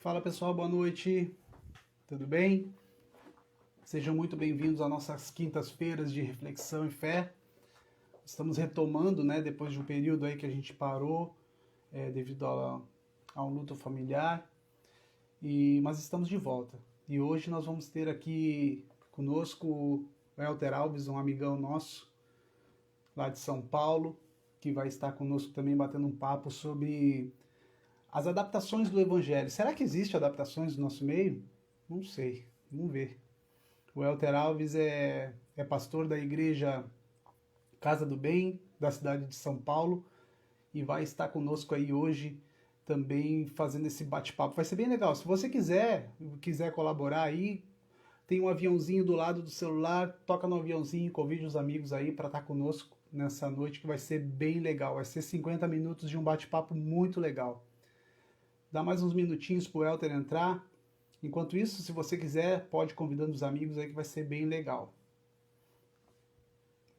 Fala pessoal, boa noite, tudo bem? Sejam muito bem-vindos às nossas quintas-feiras de reflexão e fé. Estamos retomando, né, depois de um período aí que a gente parou devido a um luto familiar, mas estamos de volta. E hoje nós vamos ter aqui conosco o Elter Alves, um amigão nosso lá de São Paulo, que vai estar conosco também batendo um papo sobre as adaptações do Evangelho. Será que existe adaptações no nosso meio? Não sei, vamos ver. O Elter Alves é pastor da igreja Casa do Bem, da cidade de São Paulo, e vai estar conosco aí hoje também fazendo esse bate-papo. Vai ser bem legal. Se você quiser colaborar aí, tem um aviãozinho do lado do celular, toca no aviãozinho, convide os amigos aí para estar conosco nessa noite que vai ser bem legal. Vai ser 50 minutos de um bate-papo muito legal. Dá mais uns minutinhos pro Elter entrar. Enquanto isso, se você quiser, pode ir convidando os amigos aí que vai ser bem legal.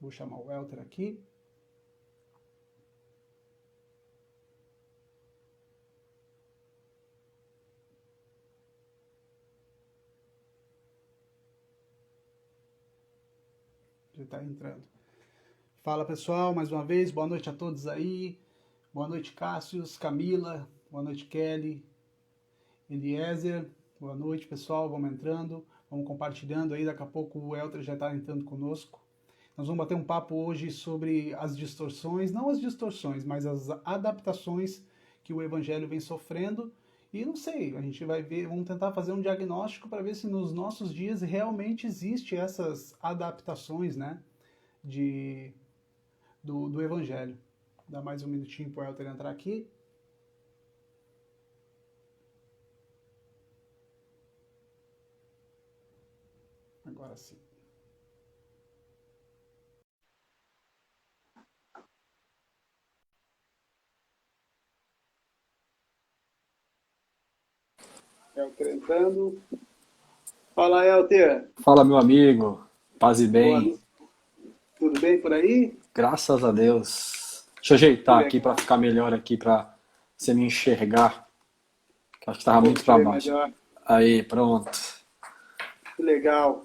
Vou chamar o Elter aqui. Ele está entrando. Fala pessoal, mais uma vez, boa noite a todos aí. Boa noite, Cássius, Camila, boa noite, Kelly, Eliezer. Boa noite, pessoal. Vamos entrando, vamos compartilhando aí. Daqui a pouco o Elter já está entrando conosco. Nós vamos bater um papo hoje sobre as distorções, não as distorções, mas as adaptações que o Evangelho vem sofrendo. E não sei, a gente vai ver, vamos tentar fazer um diagnóstico para ver se nos nossos dias realmente existem essas adaptações, né, do Evangelho. Dá mais um minutinho para o Elter entrar aqui. Agora sim. Elter entrando. Fala, Elter. Fala, meu amigo. Paz e bem. Tudo bem por aí? Graças a Deus. Deixa eu ajeitar aqui para ficar melhor aqui para você me enxergar. Que acho que estava muito para baixo. Melhor. Aí, pronto. Que legal.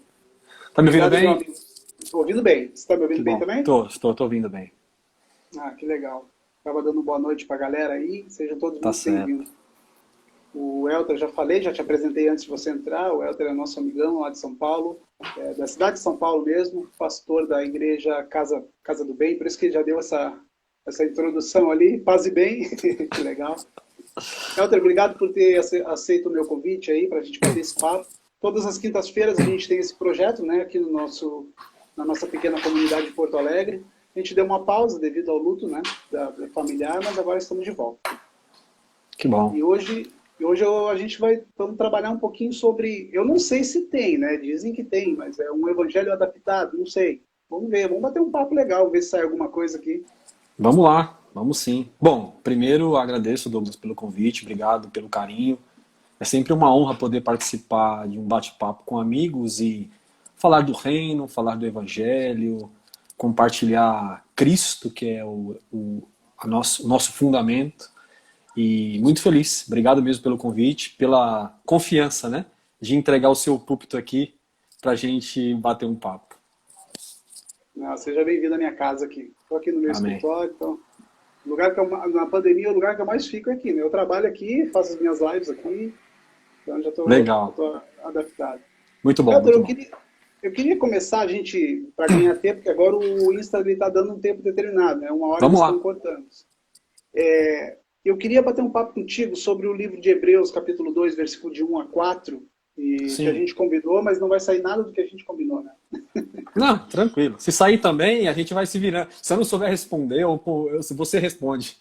Tá me ouvindo bem? Estou ouvindo bem. Você está me ouvindo Que bem bom. também? Tô ouvindo bem. Ah, que legal. Estava dando boa noite para a galera aí. Sejam todos Tá muito certo. bem-vindos. O Elter, já falei, já te apresentei antes de você entrar. O Elter é nosso amigão lá de São Paulo, da cidade de São Paulo mesmo, pastor da igreja Casa do Bem, por isso que ele já deu essa introdução ali. Paz e bem, que legal. Elter, obrigado por ter aceito o meu convite aí para a gente bater esse papo. Todas as quintas-feiras a gente tem esse projeto, né, aqui na nossa pequena comunidade de Porto Alegre. A gente deu uma pausa devido ao luto, né, da familiar, mas agora estamos de volta. Que bom. E hoje a gente vamos trabalhar um pouquinho sobre, eu não sei se tem, né? Dizem que tem, mas é um evangelho adaptado, não sei. Vamos ver, vamos bater um papo legal, ver se sai alguma coisa aqui. Vamos lá, vamos sim. Bom, primeiro agradeço, Douglas, pelo convite, obrigado pelo carinho. É sempre uma honra poder participar de um bate-papo com amigos e falar do reino, falar do evangelho, compartilhar Cristo, que é o nosso fundamento. E muito feliz, obrigado mesmo pelo convite, pela confiança, né, de entregar o seu púlpito aqui para a gente bater um papo. Seja bem-vindo à minha casa aqui. Estou aqui no meu Amém. escritório, então, na pandemia o lugar que eu mais fico é aqui, né? Eu trabalho aqui, faço as minhas lives aqui, então já estou adaptado. Muito bom, Elter, muito bom. Eu queria começar, para ganhar tempo, porque agora o Insta está dando um tempo determinado, né? Uma hora Vamos eles lá. estão cortando. Eu queria bater um papo contigo sobre o livro de Hebreus, capítulo 2, versículo de 1 a 4, que a gente combinou, mas não vai sair nada do que a gente combinou, né? Não, tranquilo. Se sair também, a gente vai se virando. Se eu não souber responder, você responde.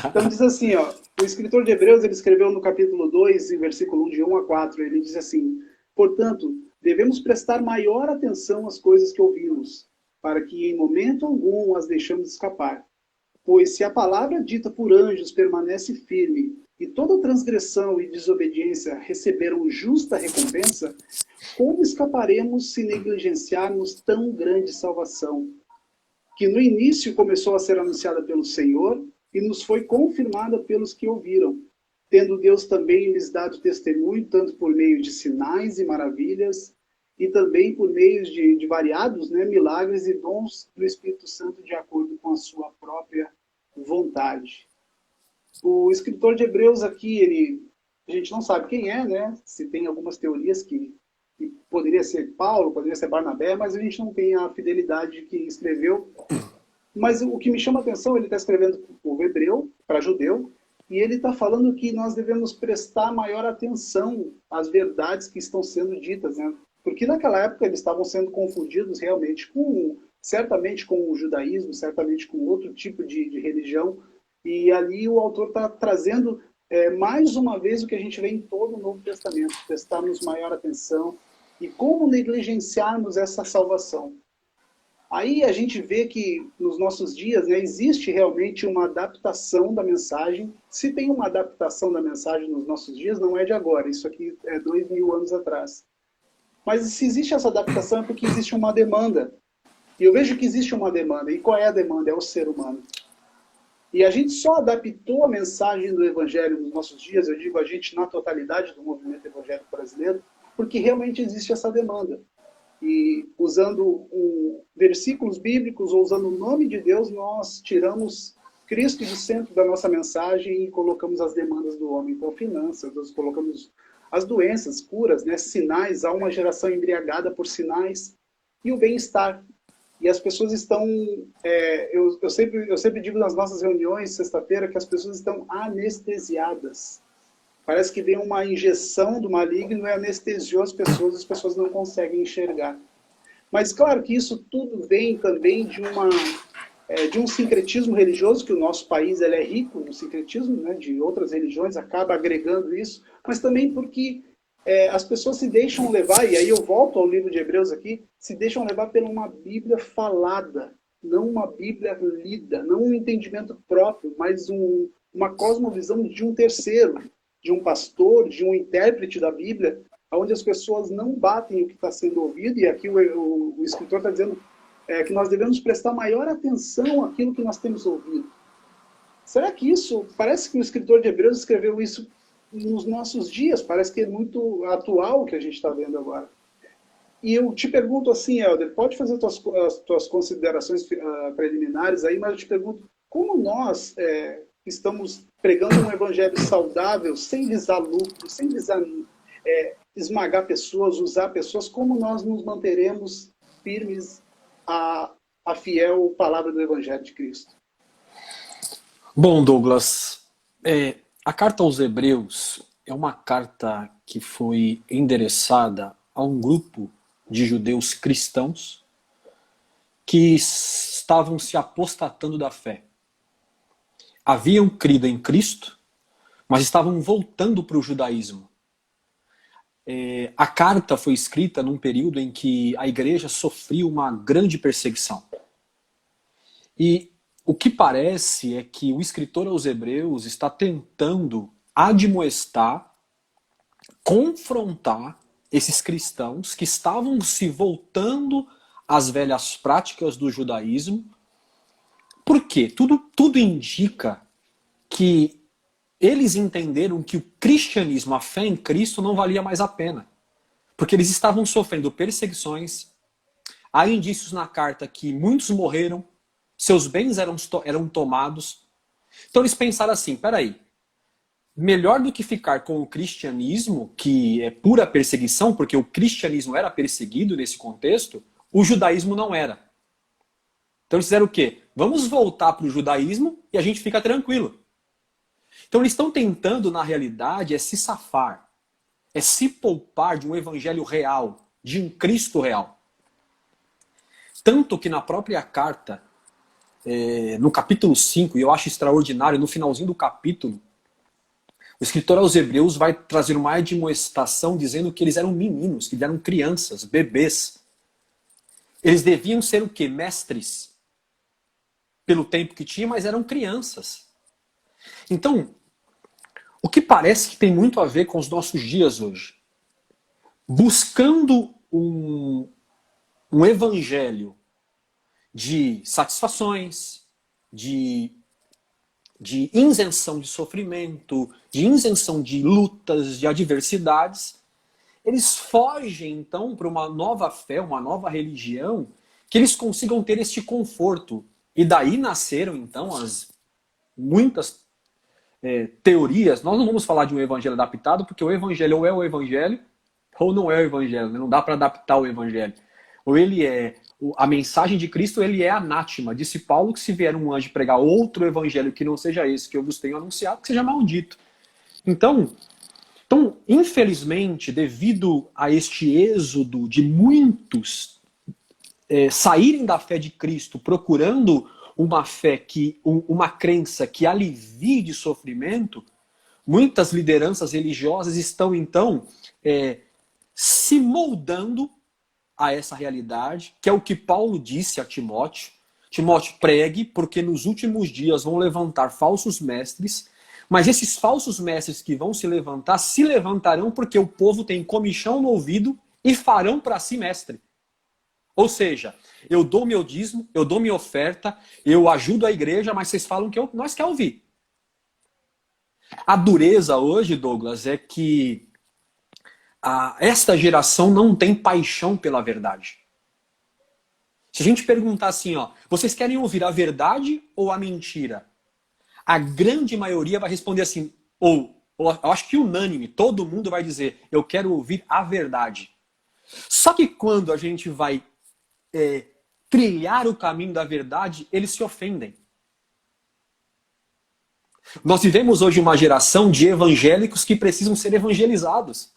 Então diz assim, ó, o escritor de Hebreus, ele escreveu no capítulo 2, em versículo 1, de 1 a 4, ele diz assim: portanto, devemos prestar maior atenção às coisas que ouvimos, para que em momento algum as deixemos escapar. Pois se a palavra dita por anjos permanece firme, e toda transgressão e desobediência receberam justa recompensa, como escaparemos se negligenciarmos tão grande salvação, que no início começou a ser anunciada pelo Senhor e nos foi confirmada pelos que ouviram, tendo Deus também lhes dado testemunho, tanto por meio de sinais e maravilhas, e também por meio de variados, né, milagres e dons do Espírito Santo de acordo com a sua própria vontade. O escritor de Hebreus aqui, a gente não sabe quem é, né? Se tem algumas teorias que poderia ser Paulo, poderia ser Barnabé, mas a gente não tem a fidelidade de quem escreveu. Mas o que me chama a atenção, ele está escrevendo para o povo hebreu, para judeu, e ele está falando que nós devemos prestar maior atenção às verdades que estão sendo ditas, né? Porque naquela época eles estavam sendo confundidos realmente certamente com o judaísmo, certamente com outro tipo de religião, e ali o autor está trazendo mais uma vez o que a gente vê em todo o Novo Testamento, prestarmos maior atenção e como negligenciarmos essa salvação. Aí a gente vê que nos nossos dias, né, existe realmente uma adaptação da mensagem. Se tem uma adaptação da mensagem nos nossos dias, não é de agora, isso aqui é 2000 anos atrás. Mas se existe essa adaptação é porque existe uma demanda. E eu vejo que existe uma demanda. E qual é a demanda? É o ser humano. E a gente só adaptou a mensagem do Evangelho nos nossos dias, eu digo a gente na totalidade do movimento evangélico brasileiro, porque realmente existe essa demanda. E usando versículos bíblicos ou usando o nome de Deus, nós tiramos Cristo do centro da nossa mensagem e colocamos as demandas do homem. Então, finanças, nós colocamos as doenças, curas, né, sinais. Há uma geração embriagada por sinais e o bem-estar. E as pessoas estão... eu sempre digo nas nossas reuniões, sexta-feira, que as pessoas estão anestesiadas. Parece que vem uma injeção do maligno e anestesiou as pessoas não conseguem enxergar. Mas claro que isso tudo vem também de um sincretismo religioso, que o nosso país ele é rico no sincretismo, né, de outras religiões, acaba agregando isso, mas também porque as pessoas se deixam levar, e aí eu volto ao livro de Hebreus aqui, se deixam levar por uma Bíblia falada, não uma Bíblia lida, não um entendimento próprio, mas uma cosmovisão de um terceiro, de um pastor, de um intérprete da Bíblia, onde as pessoas não batem o que está sendo ouvido, e aqui o escritor está dizendo que nós devemos prestar maior atenção àquilo que nós temos ouvido. Será que isso, parece que o escritor de Hebreus escreveu isso nos nossos dias, parece que é muito atual o que a gente está vendo agora. E eu te pergunto assim, Helder, pode fazer as tuas considerações preliminares aí, mas eu te pergunto, como nós estamos pregando um evangelho saudável, sem visar lucro, sem visar esmagar pessoas, usar pessoas, como nós nos manteremos firmes à fiel palavra do evangelho de Cristo? Bom, Douglas, a carta aos Hebreus é uma carta que foi endereçada a um grupo de judeus cristãos que estavam se apostatando da fé. Haviam crido em Cristo, mas estavam voltando para o judaísmo. A carta foi escrita num período em que a igreja sofria uma grande perseguição. E o que parece é que o escritor aos Hebreus está tentando admoestar, confrontar esses cristãos que estavam se voltando às velhas práticas do judaísmo. Por quê? Tudo indica que eles entenderam que o cristianismo, a fé em Cristo, não valia mais a pena. Porque eles estavam sofrendo perseguições. Há indícios na carta que muitos morreram, seus bens eram tomados. Então eles pensaram assim, peraí, melhor do que ficar com o cristianismo, que é pura perseguição, porque o cristianismo era perseguido nesse contexto, o judaísmo não era. Então eles fizeram o quê? Vamos voltar para o judaísmo e a gente fica tranquilo. Então eles estão tentando, na realidade, se safar, se poupar de um evangelho real, de um Cristo real. Tanto que na própria carta, no capítulo 5, e eu acho extraordinário, no finalzinho do capítulo, o escritor aos Hebreus vai trazer uma admoestação dizendo que eles eram meninos, que eles eram crianças, bebês. Eles deviam ser o quê? Mestres. Pelo tempo que tinha, mas eram crianças. Então, o que parece que tem muito a ver com os nossos dias hoje. Buscando um evangelho de satisfações, de de isenção de sofrimento, de isenção de lutas, de adversidades, eles fogem então para uma nova fé, uma nova religião, que eles consigam ter este conforto. E daí nasceram então as muitas teorias. Nós não vamos falar de um evangelho adaptado, porque o evangelho ou é o evangelho ou não é o evangelho. Não dá para adaptar o evangelho. Ou ele é a mensagem de Cristo, ele é anátema. Disse Paulo que se vier um anjo pregar outro evangelho que não seja esse que eu vos tenho anunciado, que seja maldito. Então, infelizmente, devido a este êxodo de muitos saírem da fé de Cristo, procurando uma fé uma crença que alivie de sofrimento, muitas lideranças religiosas estão então se moldando a essa realidade, que é o que Paulo disse a Timóteo. Timóteo, pregue, porque nos últimos dias vão levantar falsos mestres, mas esses falsos mestres que vão se levantarão porque o povo tem comichão no ouvido e farão para si mestre. Ou seja, eu dou meu dízimo, eu dou minha oferta, eu ajudo a igreja, mas vocês falam que nós quer ouvir. A dureza hoje, Douglas, é que esta geração não tem paixão pela verdade. Se a gente perguntar assim, vocês querem ouvir a verdade ou a mentira? A grande maioria vai responder assim, ou eu acho que unânime, todo mundo vai dizer, eu quero ouvir a verdade. Só que quando a gente vai trilhar o caminho da verdade, eles se ofendem. Nós vivemos hoje uma geração de evangélicos que precisam ser evangelizados.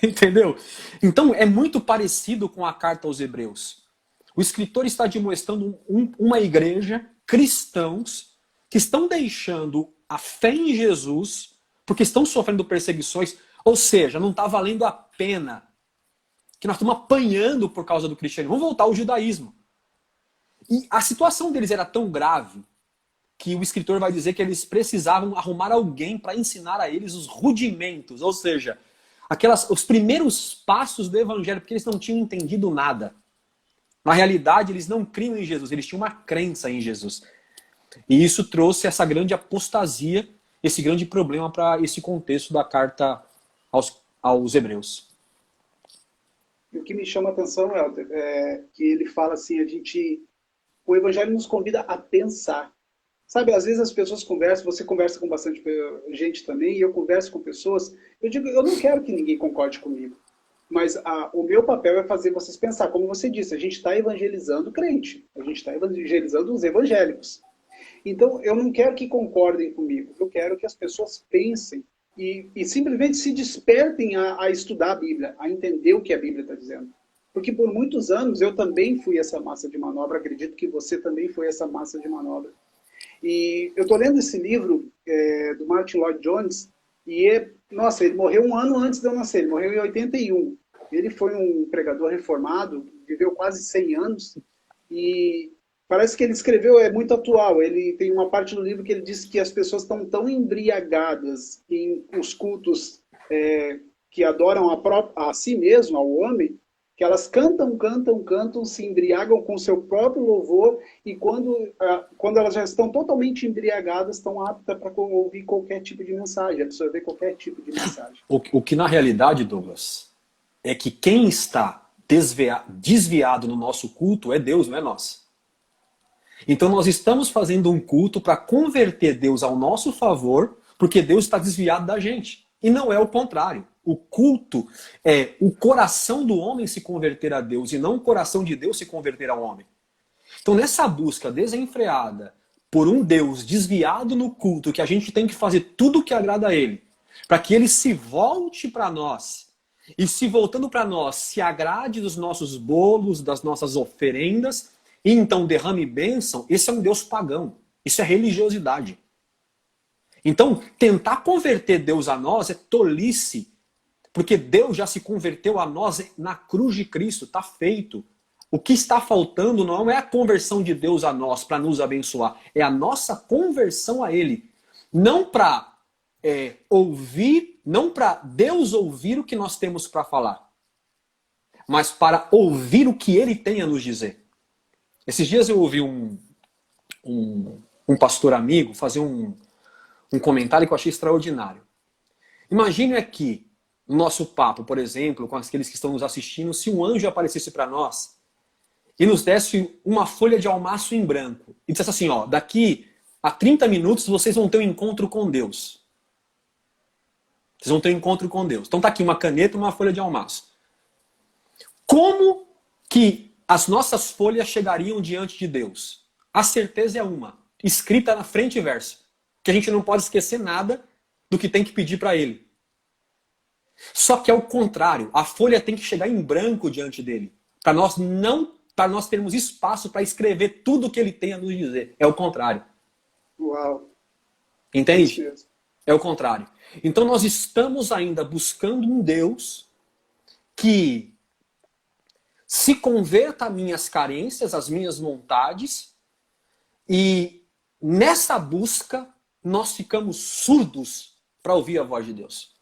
Entendeu? Então é muito parecido com a carta aos Hebreus. O escritor está demonstrando uma igreja, cristãos, que estão deixando a fé em Jesus, porque estão sofrendo perseguições, ou seja, não está valendo a pena, que nós estamos apanhando por causa do cristianismo. Vamos voltar ao judaísmo. E a situação deles era tão grave que o escritor vai dizer que eles precisavam arrumar alguém para ensinar a eles os rudimentos, ou seja, os primeiros passos do evangelho, porque eles não tinham entendido nada. Na realidade, eles não criam em Jesus, eles tinham uma crença em Jesus. E isso trouxe essa grande apostasia, esse grande problema para esse contexto da carta aos Hebreus. E o que me chama a atenção, Helder, é que ele fala assim, o evangelho nos convida a pensar. Sabe, às vezes as pessoas conversam, você conversa com bastante gente também, e eu converso com pessoas, eu digo, eu não quero que ninguém concorde comigo, mas o meu papel é fazer vocês pensar, como você disse, a gente está evangelizando o crente, a gente está evangelizando os evangélicos. Então, eu não quero que concordem comigo, eu quero que as pessoas pensem e simplesmente se despertem a estudar a Bíblia, a entender o que a Bíblia está dizendo. Porque por muitos anos eu também fui essa massa de manobra, acredito que você também foi essa massa de manobra. E eu estou lendo esse livro do Martin Lloyd-Jones, e nossa, ele morreu um ano antes de eu nascer, ele morreu em 81. Ele foi um pregador reformado, viveu quase 100 anos, e parece que ele escreveu, é muito atual. Ele tem uma parte do livro que ele diz que as pessoas estão tão embriagadas em os cultos que adoram a si mesmo, ao homem, que elas cantam, se embriagam com o seu próprio louvor, e quando elas já estão totalmente embriagadas, estão aptas para ouvir qualquer tipo de mensagem, absorver qualquer tipo de mensagem. O que na realidade, Douglas, é que quem está desviado no nosso culto é Deus, não é nós. Então nós estamos fazendo um culto para converter Deus ao nosso favor, porque Deus está desviado da gente. E não é o contrário. O culto é o coração do homem se converter a Deus e não o coração de Deus se converter ao homem. Então nessa busca desenfreada por um Deus desviado no culto, que a gente tem que fazer tudo o que agrada a Ele, para que Ele se volte para nós, e se voltando para nós, se agrade dos nossos bolos, das nossas oferendas, e então derrame bênção, esse é um Deus pagão. Isso é religiosidade. Então, tentar converter Deus a nós é tolice, porque Deus já se converteu a nós na cruz de Cristo, está feito. O que está faltando não é a conversão de Deus a nós para nos abençoar, é a nossa conversão a Ele. Não para ouvir, não para Deus ouvir o que nós temos para falar, mas para ouvir o que Ele tem a nos dizer. Esses dias eu ouvi um um pastor amigo fazer um comentário que eu achei extraordinário. Imagine aqui, no nosso papo, por exemplo, com aqueles que estão nos assistindo, se um anjo aparecesse para nós e nos desse uma folha de almaço em branco e dissesse assim, ó, daqui a 30 minutos vocês vão ter um encontro com Deus. Vocês vão ter um encontro com Deus. Então tá aqui uma caneta e uma folha de almaço. Como que as nossas folhas chegariam diante de Deus? A certeza é uma, escrita na frente e verso. Que a gente não pode esquecer nada do que tem que pedir para Ele. Só que é o contrário, a folha tem que chegar em branco diante dele. Para nós termos espaço para escrever tudo o que Ele tem a nos dizer. É o contrário. Uau! Entende? É o contrário. Então nós estamos ainda buscando um Deus que se converta às minhas carências, às minhas vontades, e nessa busca nós ficamos surdos para ouvir a voz de Deus.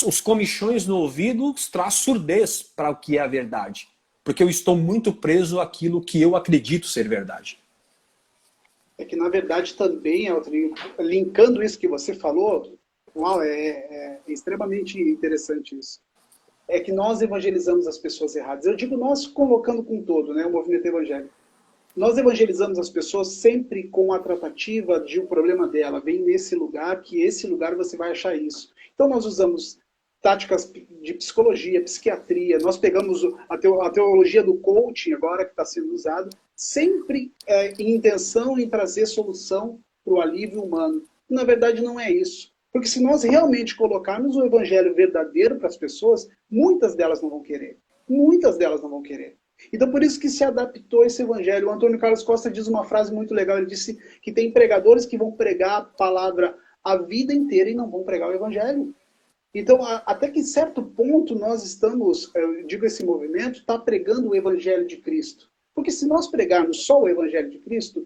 Os comichões no ouvido traz surdez para o que é a verdade, porque eu estou muito preso àquilo que eu acredito ser verdade. É que, na verdade, também, Elton, linkando isso que você falou, uau, é extremamente interessante isso. É que nós evangelizamos as pessoas erradas. Eu digo nós colocando com todo, né, o movimento evangélico. Nós evangelizamos as pessoas sempre com a tratativa de um problema dela. Vem nesse lugar, que esse lugar você vai achar isso. Então nós usamos táticas de psicologia, psiquiatria, nós pegamos a teologia do coaching agora que está sendo usado, sempre em intenção em trazer solução para o alívio humano. Na verdade não é isso. Porque se nós realmente colocarmos o evangelho verdadeiro para as pessoas, muitas delas não vão querer. Muitas delas não vão querer. Então por isso que se adaptou esse evangelho. O Antônio Carlos Costa diz uma frase muito legal, ele disse que tem pregadores que vão pregar a palavra a vida inteira e não vão pregar o evangelho. Então, até que certo ponto nós estamos, eu digo esse movimento, está pregando o evangelho de Cristo. Porque se nós pregarmos só o evangelho de Cristo,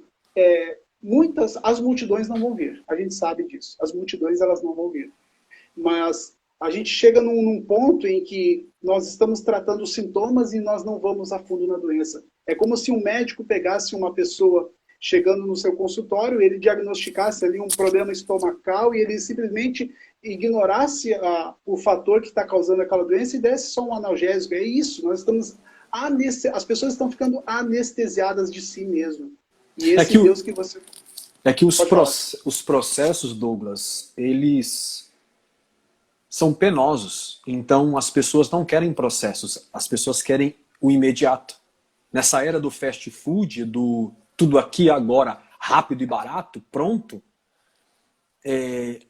as multidões não vão vir. A gente sabe disso. As multidões elas não vão vir. Mas a gente chega num ponto em que nós estamos tratando os sintomas e nós não vamos a fundo na doença. É como se um médico pegasse uma pessoa chegando no seu consultório, ele diagnosticasse ali um problema estomacal e ele simplesmente ignorasse o fator que está causando aquela doença e desse só um analgésico. É isso, nós estamos as pessoas estão ficando anestesiadas de si mesmo. E esse Deus que você... É que os processos, Douglas, eles são penosos. Então as pessoas não querem processos, as pessoas querem o imediato. Nessa era do fast food, do tudo aqui agora, rápido e barato, pronto,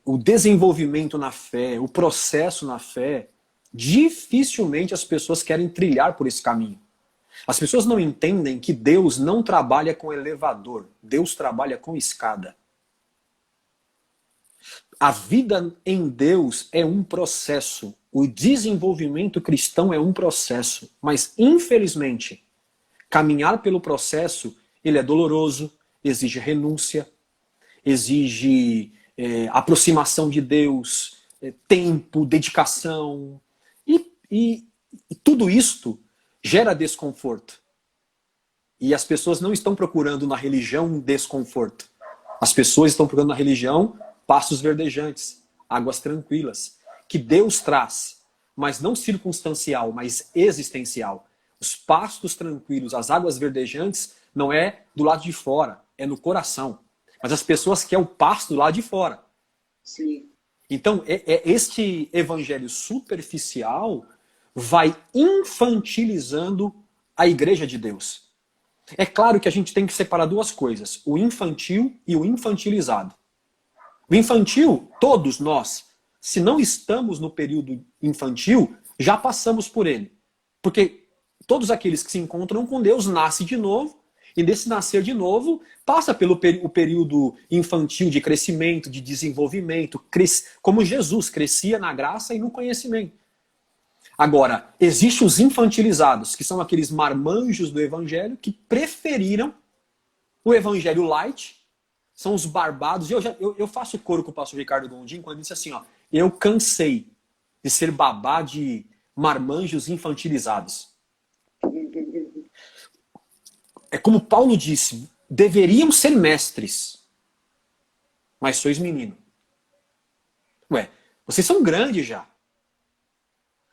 o desenvolvimento na fé, o processo na fé, dificilmente as pessoas querem trilhar por esse caminho. As pessoas não entendem que Deus não trabalha com elevador, Deus trabalha com escada. A vida em Deus é um processo, o desenvolvimento cristão é um processo, mas infelizmente, caminhar pelo processo, ele é doloroso, exige renúncia, exige aproximação de Deus, tempo, dedicação. E tudo isto gera desconforto. E as pessoas não estão procurando na religião desconforto. As pessoas estão procurando na religião pastos verdejantes, águas tranquilas, que Deus traz, mas não circunstancial, mas existencial. Os pastos tranquilos, as águas verdejantes, não é do lado de fora, é no coração. Mas as pessoas querem o pasto do lado de fora. Sim. Então, este evangelho superficial vai infantilizando a igreja de Deus. É claro que a gente tem que separar duas coisas, o infantil e o infantilizado. O infantil, todos nós, se não estamos no período infantil, já passamos por ele. Porque todos aqueles que se encontram com Deus nascem de novo, e desse nascer de novo, passa pelo o período infantil de crescimento, de desenvolvimento, como Jesus crescia na graça e no conhecimento. Agora, existem os infantilizados, que são aqueles marmanjos do evangelho que preferiram o evangelho light, são os barbados. Eu faço coro com o pastor Ricardo Gondim quando ele disse assim, ó, eu cansei de ser babá de marmanjos infantilizados. É como Paulo disse, deveriam ser mestres, mas sois menino. Ué, vocês são grandes já.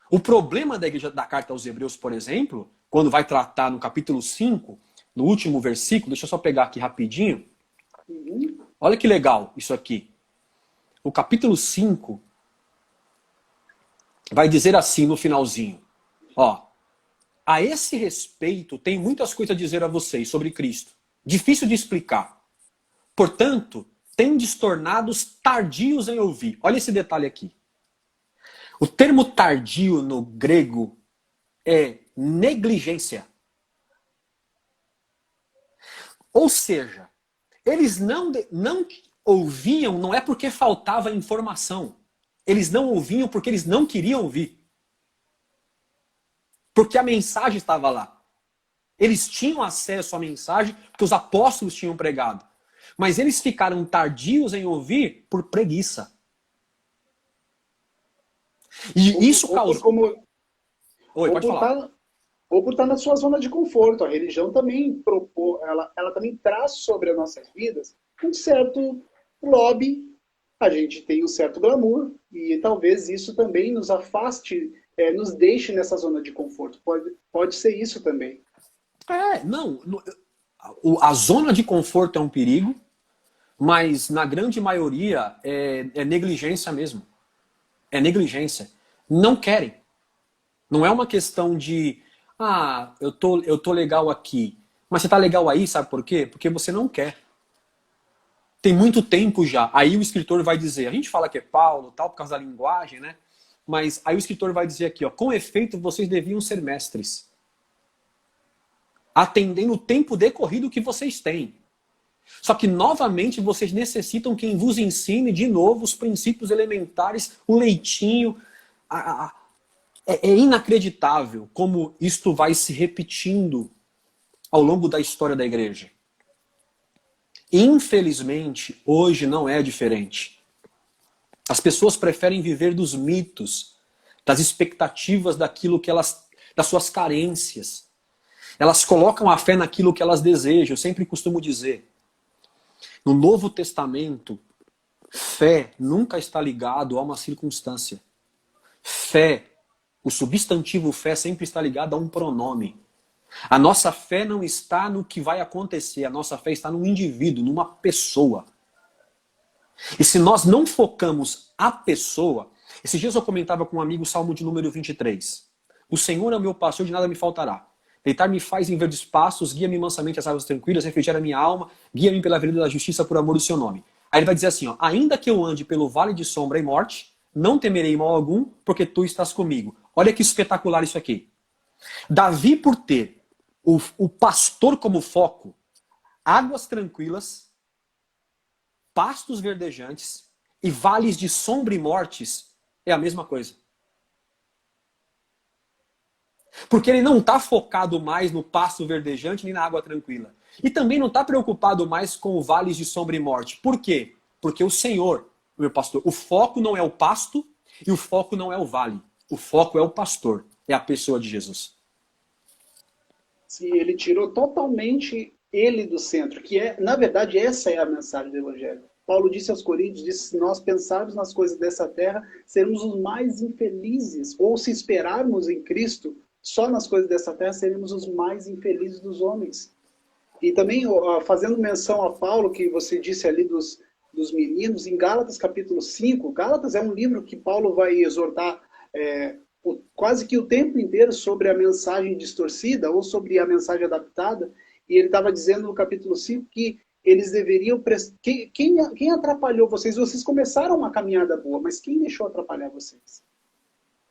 O problema da igreja da carta aos Hebreus, por exemplo, quando vai tratar no capítulo 5, no último versículo, deixa eu só pegar aqui rapidinho. Olha que legal isso aqui. O capítulo 5 vai dizer assim no finalzinho. Ó, a esse respeito, tem muitas coisas a dizer a vocês sobre Cristo. Difícil de explicar. Portanto, tendes tornados tardios em ouvir. Olha esse detalhe aqui. O termo tardio no grego é negligência. Ou seja, eles não ouviam, não é porque faltava informação. Eles não ouviam porque eles não queriam ouvir. Porque a mensagem estava lá. Eles tinham acesso à mensagem porque os apóstolos tinham pregado. Mas eles ficaram tardios em ouvir por preguiça. E isso causou... Oi, pode falar. Ou por estar na sua zona de conforto. A religião também ela também traz sobre as nossas vidas um certo lobby. A gente tem um certo glamour e talvez isso também nos afaste, nos deixe nessa zona de conforto. Pode ser isso também. Não. A zona de conforto é um perigo, mas na grande maioria é negligência mesmo. É negligência. Não querem. Não é uma questão de, eu tô legal aqui. Mas você tá legal aí, sabe por quê? Porque você não quer. Tem muito tempo já. Aí o escritor vai dizer, a gente fala que é Paulo, tal, por causa da linguagem, né? Mas aí o escritor vai dizer aqui, ó, com efeito vocês deviam ser mestres, atendendo o tempo decorrido que vocês têm. Só que, novamente, vocês necessitam quem vos ensine de novo os princípios elementares, o leitinho. É inacreditável como isto vai se repetindo ao longo da história da igreja. Infelizmente, hoje não é diferente. As pessoas preferem viver dos mitos, das expectativas daquilo que das suas carências. Elas colocam a fé naquilo que elas desejam. Eu sempre costumo dizer, no Novo Testamento, fé nunca está ligado a uma circunstância. Fé, o substantivo fé sempre está ligado a um pronome. A nossa fé não está no que vai acontecer, a nossa fé está no indivíduo, numa pessoa. E se nós não focamos a pessoa, esses dias eu comentava com um amigo o Salmo de número 23. O Senhor é o meu pastor, de nada me faltará. Deitar-me faz em verdes pastos, guia-me mansamente às águas tranquilas, refrigera minha alma, guia-me pela vereda da justiça por amor do seu nome. Aí ele vai dizer assim, ó, ainda que eu ande pelo vale de sombra e morte, não temerei mal algum, porque tu estás comigo. Olha que espetacular isso aqui. Davi, por ter o pastor como foco, águas tranquilas, pastos verdejantes e vales de sombra e mortes, é a mesma coisa. Porque ele não está focado mais no pasto verdejante nem na água tranquila. E também não está preocupado mais com vales de sombra e morte. Por quê? Porque o Senhor, o meu pastor, o foco não é o pasto e o foco não é o vale. O foco é o pastor, é a pessoa de Jesus. Se ele tirou totalmente ele do centro, que na verdade, essa é a mensagem do Evangelho. Paulo disse aos Coríntios, disse, se nós pensarmos nas coisas dessa terra, seremos os mais infelizes. Ou se esperarmos em Cristo, só nas coisas dessa terra, seremos os mais infelizes dos homens. E também, fazendo menção a Paulo, que você disse ali dos meninos, em Gálatas capítulo 5, Gálatas é um livro que Paulo vai exortar quase que o tempo inteiro sobre a mensagem distorcida ou sobre a mensagem adaptada, e ele estava dizendo no capítulo 5 que eles deveriam... Quem atrapalhou vocês? Vocês começaram uma caminhada boa, mas quem deixou atrapalhar vocês?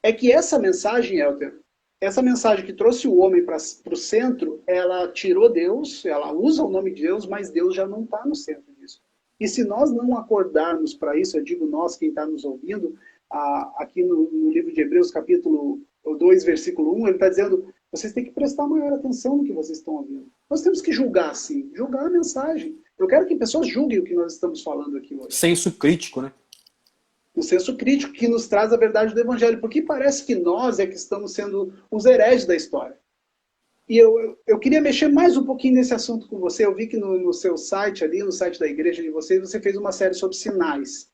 É que essa mensagem, Helder, essa mensagem que trouxe o homem para o centro, ela tirou Deus, ela usa o nome de Deus, mas Deus já não está no centro disso. E se nós não acordarmos para isso, eu digo nós, quem está nos ouvindo, aqui no livro de Hebreus, capítulo 2, versículo 1, ele está dizendo, vocês têm que prestar maior atenção no que vocês estão ouvindo. Nós temos que julgar, sim, julgar a mensagem. Eu quero que pessoas julguem o que nós estamos falando aqui hoje. Senso crítico, né? O senso crítico que nos traz a verdade do Evangelho. Porque parece que nós é que estamos sendo os hereges da história. E eu queria mexer mais um pouquinho nesse assunto com você. Eu vi que no seu site ali, no site da igreja de vocês, você fez uma série sobre sinais.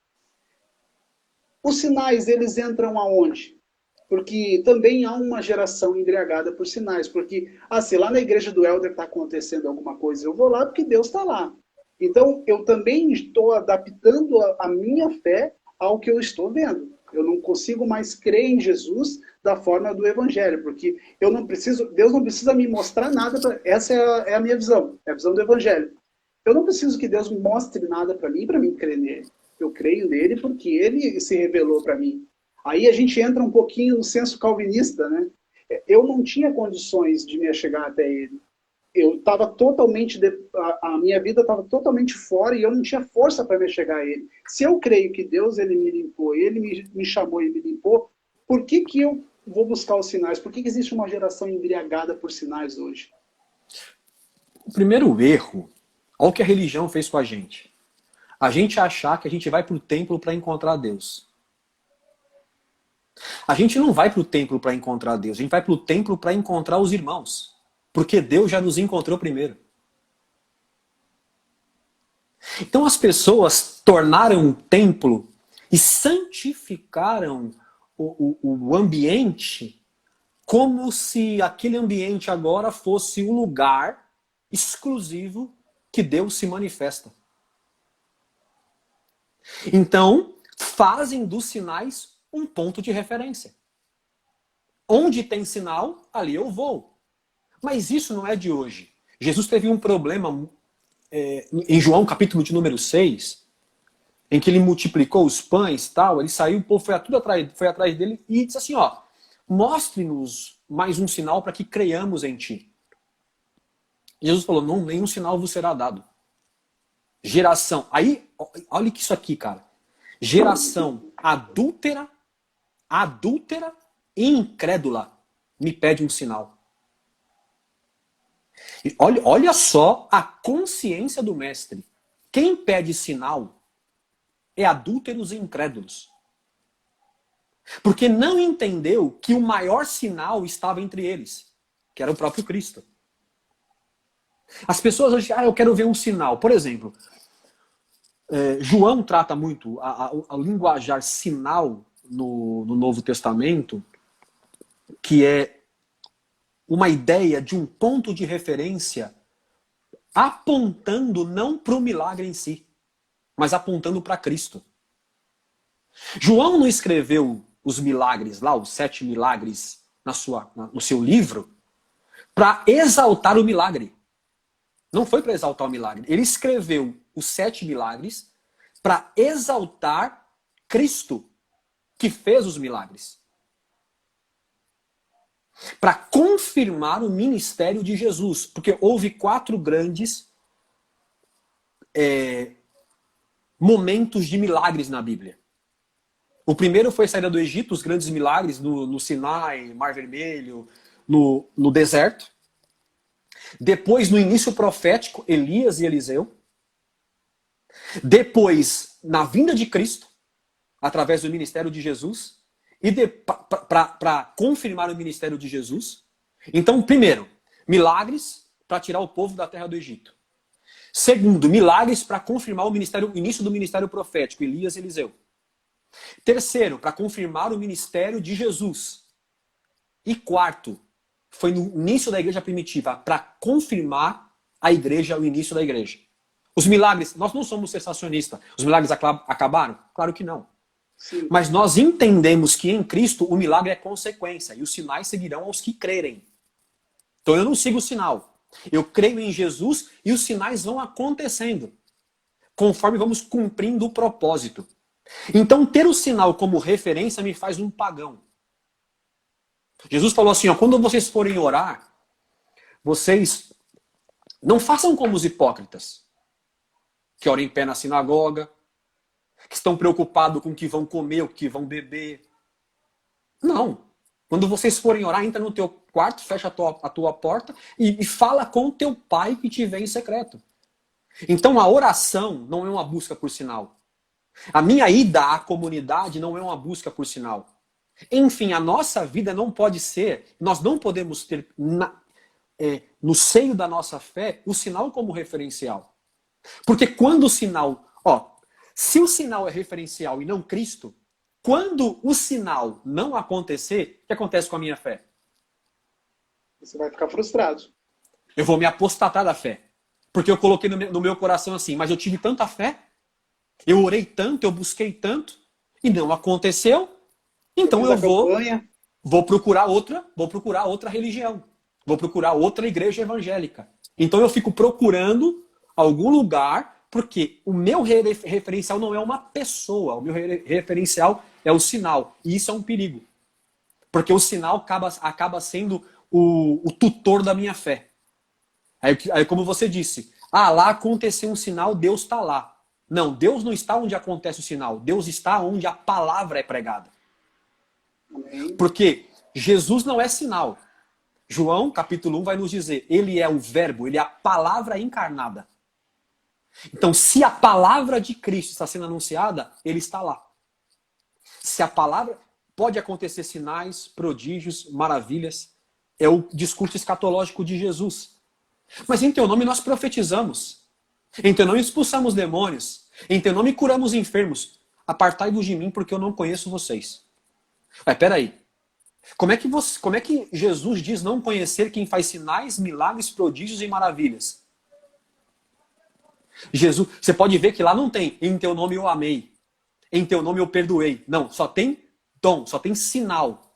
Os sinais, eles entram aonde? Porque também há uma geração embriagada por sinais. Porque, se lá na igreja do Helder está acontecendo alguma coisa, eu vou lá porque Deus está lá. Então, eu também estou adaptando a minha fé ao que eu estou vendo. Eu não consigo mais crer em Jesus da forma do Evangelho, porque eu não preciso, Deus não precisa me mostrar nada. Essa é a minha visão, é a visão do Evangelho. Eu não preciso que Deus me mostre nada para mim crer nele. Eu creio nele porque ele se revelou para mim. Aí a gente entra um pouquinho no senso calvinista, né? Eu não tinha condições de me achegar até ele. Eu estava totalmente, a minha vida estava totalmente fora e eu não tinha força para me chegar a ele. Se eu creio que Deus ele me limpou, ele me chamou e me limpou, por que eu vou buscar os sinais? Por que existe uma geração embriagada por sinais hoje? O primeiro erro, olha o que a religião fez com a gente. A gente achar que a gente vai para o templo para encontrar Deus. A gente não vai para o templo para encontrar Deus, a gente vai para o templo para encontrar os irmãos. Porque Deus já nos encontrou primeiro. Então as pessoas tornaram o templo e santificaram o ambiente como se aquele ambiente agora fosse o lugar exclusivo que Deus se manifesta. Então, fazem dos sinais um ponto de referência. Onde tem sinal, ali eu vou. Mas isso não é de hoje. Jesus teve um problema em João, capítulo de número 6, em que ele multiplicou os pães e tal, ele saiu, o povo foi atrás dele e disse assim, ó, mostre-nos mais um sinal para que creiamos em ti. Jesus falou, não, nenhum sinal vos será dado. Geração, aí, olha que isso aqui, cara. Geração adúltera e incrédula me pede um sinal. E olha só a consciência do mestre. Quem pede sinal é adúlteros e incrédulos. Porque não entendeu que o maior sinal estava entre eles, que era o próprio Cristo. As pessoas hoje, eu quero ver um sinal. Por exemplo, João trata muito a linguajar sinal no Novo Testamento, que é uma ideia de um ponto de referência apontando não para o milagre em si, mas apontando para Cristo. João não escreveu os milagres lá, os 7 milagres no seu livro, para exaltar o milagre. Não foi para exaltar o milagre. Ele escreveu os 7 milagres para exaltar Cristo, que fez os milagres. Para confirmar o ministério de Jesus. Porque houve 4 grandes momentos de milagres na Bíblia. O primeiro foi a saída do Egito, os grandes milagres no Sinai, Mar Vermelho, no deserto. Depois, no início profético, Elias e Eliseu. Depois, na vinda de Cristo, através do ministério de Jesus. E para confirmar o ministério de Jesus. Então, primeiro, milagres para tirar o povo da terra do Egito. Segundo, milagres para confirmar o início do ministério profético, Elias e Eliseu. Terceiro, para confirmar o ministério de Jesus. E quarto, foi no início da igreja primitiva, para confirmar a igreja, o início da igreja. Os milagres, nós não somos sensacionistas. Os milagres acabaram? Claro que não. Sim. Mas nós entendemos que em Cristo o milagre é consequência e os sinais seguirão aos que crerem. Então eu não sigo o sinal. Eu creio em Jesus e os sinais vão acontecendo conforme vamos cumprindo o propósito. Então ter o sinal como referência me faz um pagão. Jesus falou assim, ó, quando vocês forem orar, vocês não façam como os hipócritas, que oram em pé na sinagoga, que estão preocupados com o que vão comer, o que vão beber. Não. Quando vocês forem orar, entra no teu quarto, fecha a tua porta e fala com o teu pai que te vê em secreto. Então a oração não é uma busca por sinal. A minha ida à comunidade não é uma busca por sinal. Enfim, a nossa vida não pode ser, nós não podemos ter no seio da nossa fé, o sinal como referencial. Porque quando o sinal... se o sinal é referencial e não Cristo, quando o sinal não acontecer, o que acontece com a minha fé? Você vai ficar frustrado. Eu vou me apostatar da fé. Porque eu coloquei no meu coração assim, mas eu tive tanta fé, eu orei tanto, eu busquei tanto, e não aconteceu, então eu vou procurar outra religião. Vou procurar outra igreja evangélica. Então eu fico procurando algum lugar, porque o meu referencial não é uma pessoa, o meu referencial é o sinal. E isso é um perigo. Porque o sinal acaba sendo o tutor da minha fé. Aí como você disse, lá aconteceu um sinal, Deus está lá. Não, Deus não está onde acontece o sinal. Deus está onde a palavra é pregada. Amém. Porque Jesus não é sinal. João, capítulo 1, vai nos dizer, ele é o verbo, ele é a palavra encarnada. Então, se a palavra de Cristo está sendo anunciada, ele está lá. Se a palavra... Pode acontecer sinais, prodígios, maravilhas. É o discurso escatológico de Jesus. Mas em teu nome nós profetizamos. Em teu nome expulsamos demônios. Em teu nome curamos enfermos. Apartai-vos de mim, porque eu não conheço vocês. Peraí. Como é que Jesus diz não conhecer quem faz sinais, milagres, prodígios e maravilhas? Jesus, você pode ver que lá não tem em teu nome eu amei. Em teu nome eu perdoei. Não, só tem dom, só tem sinal.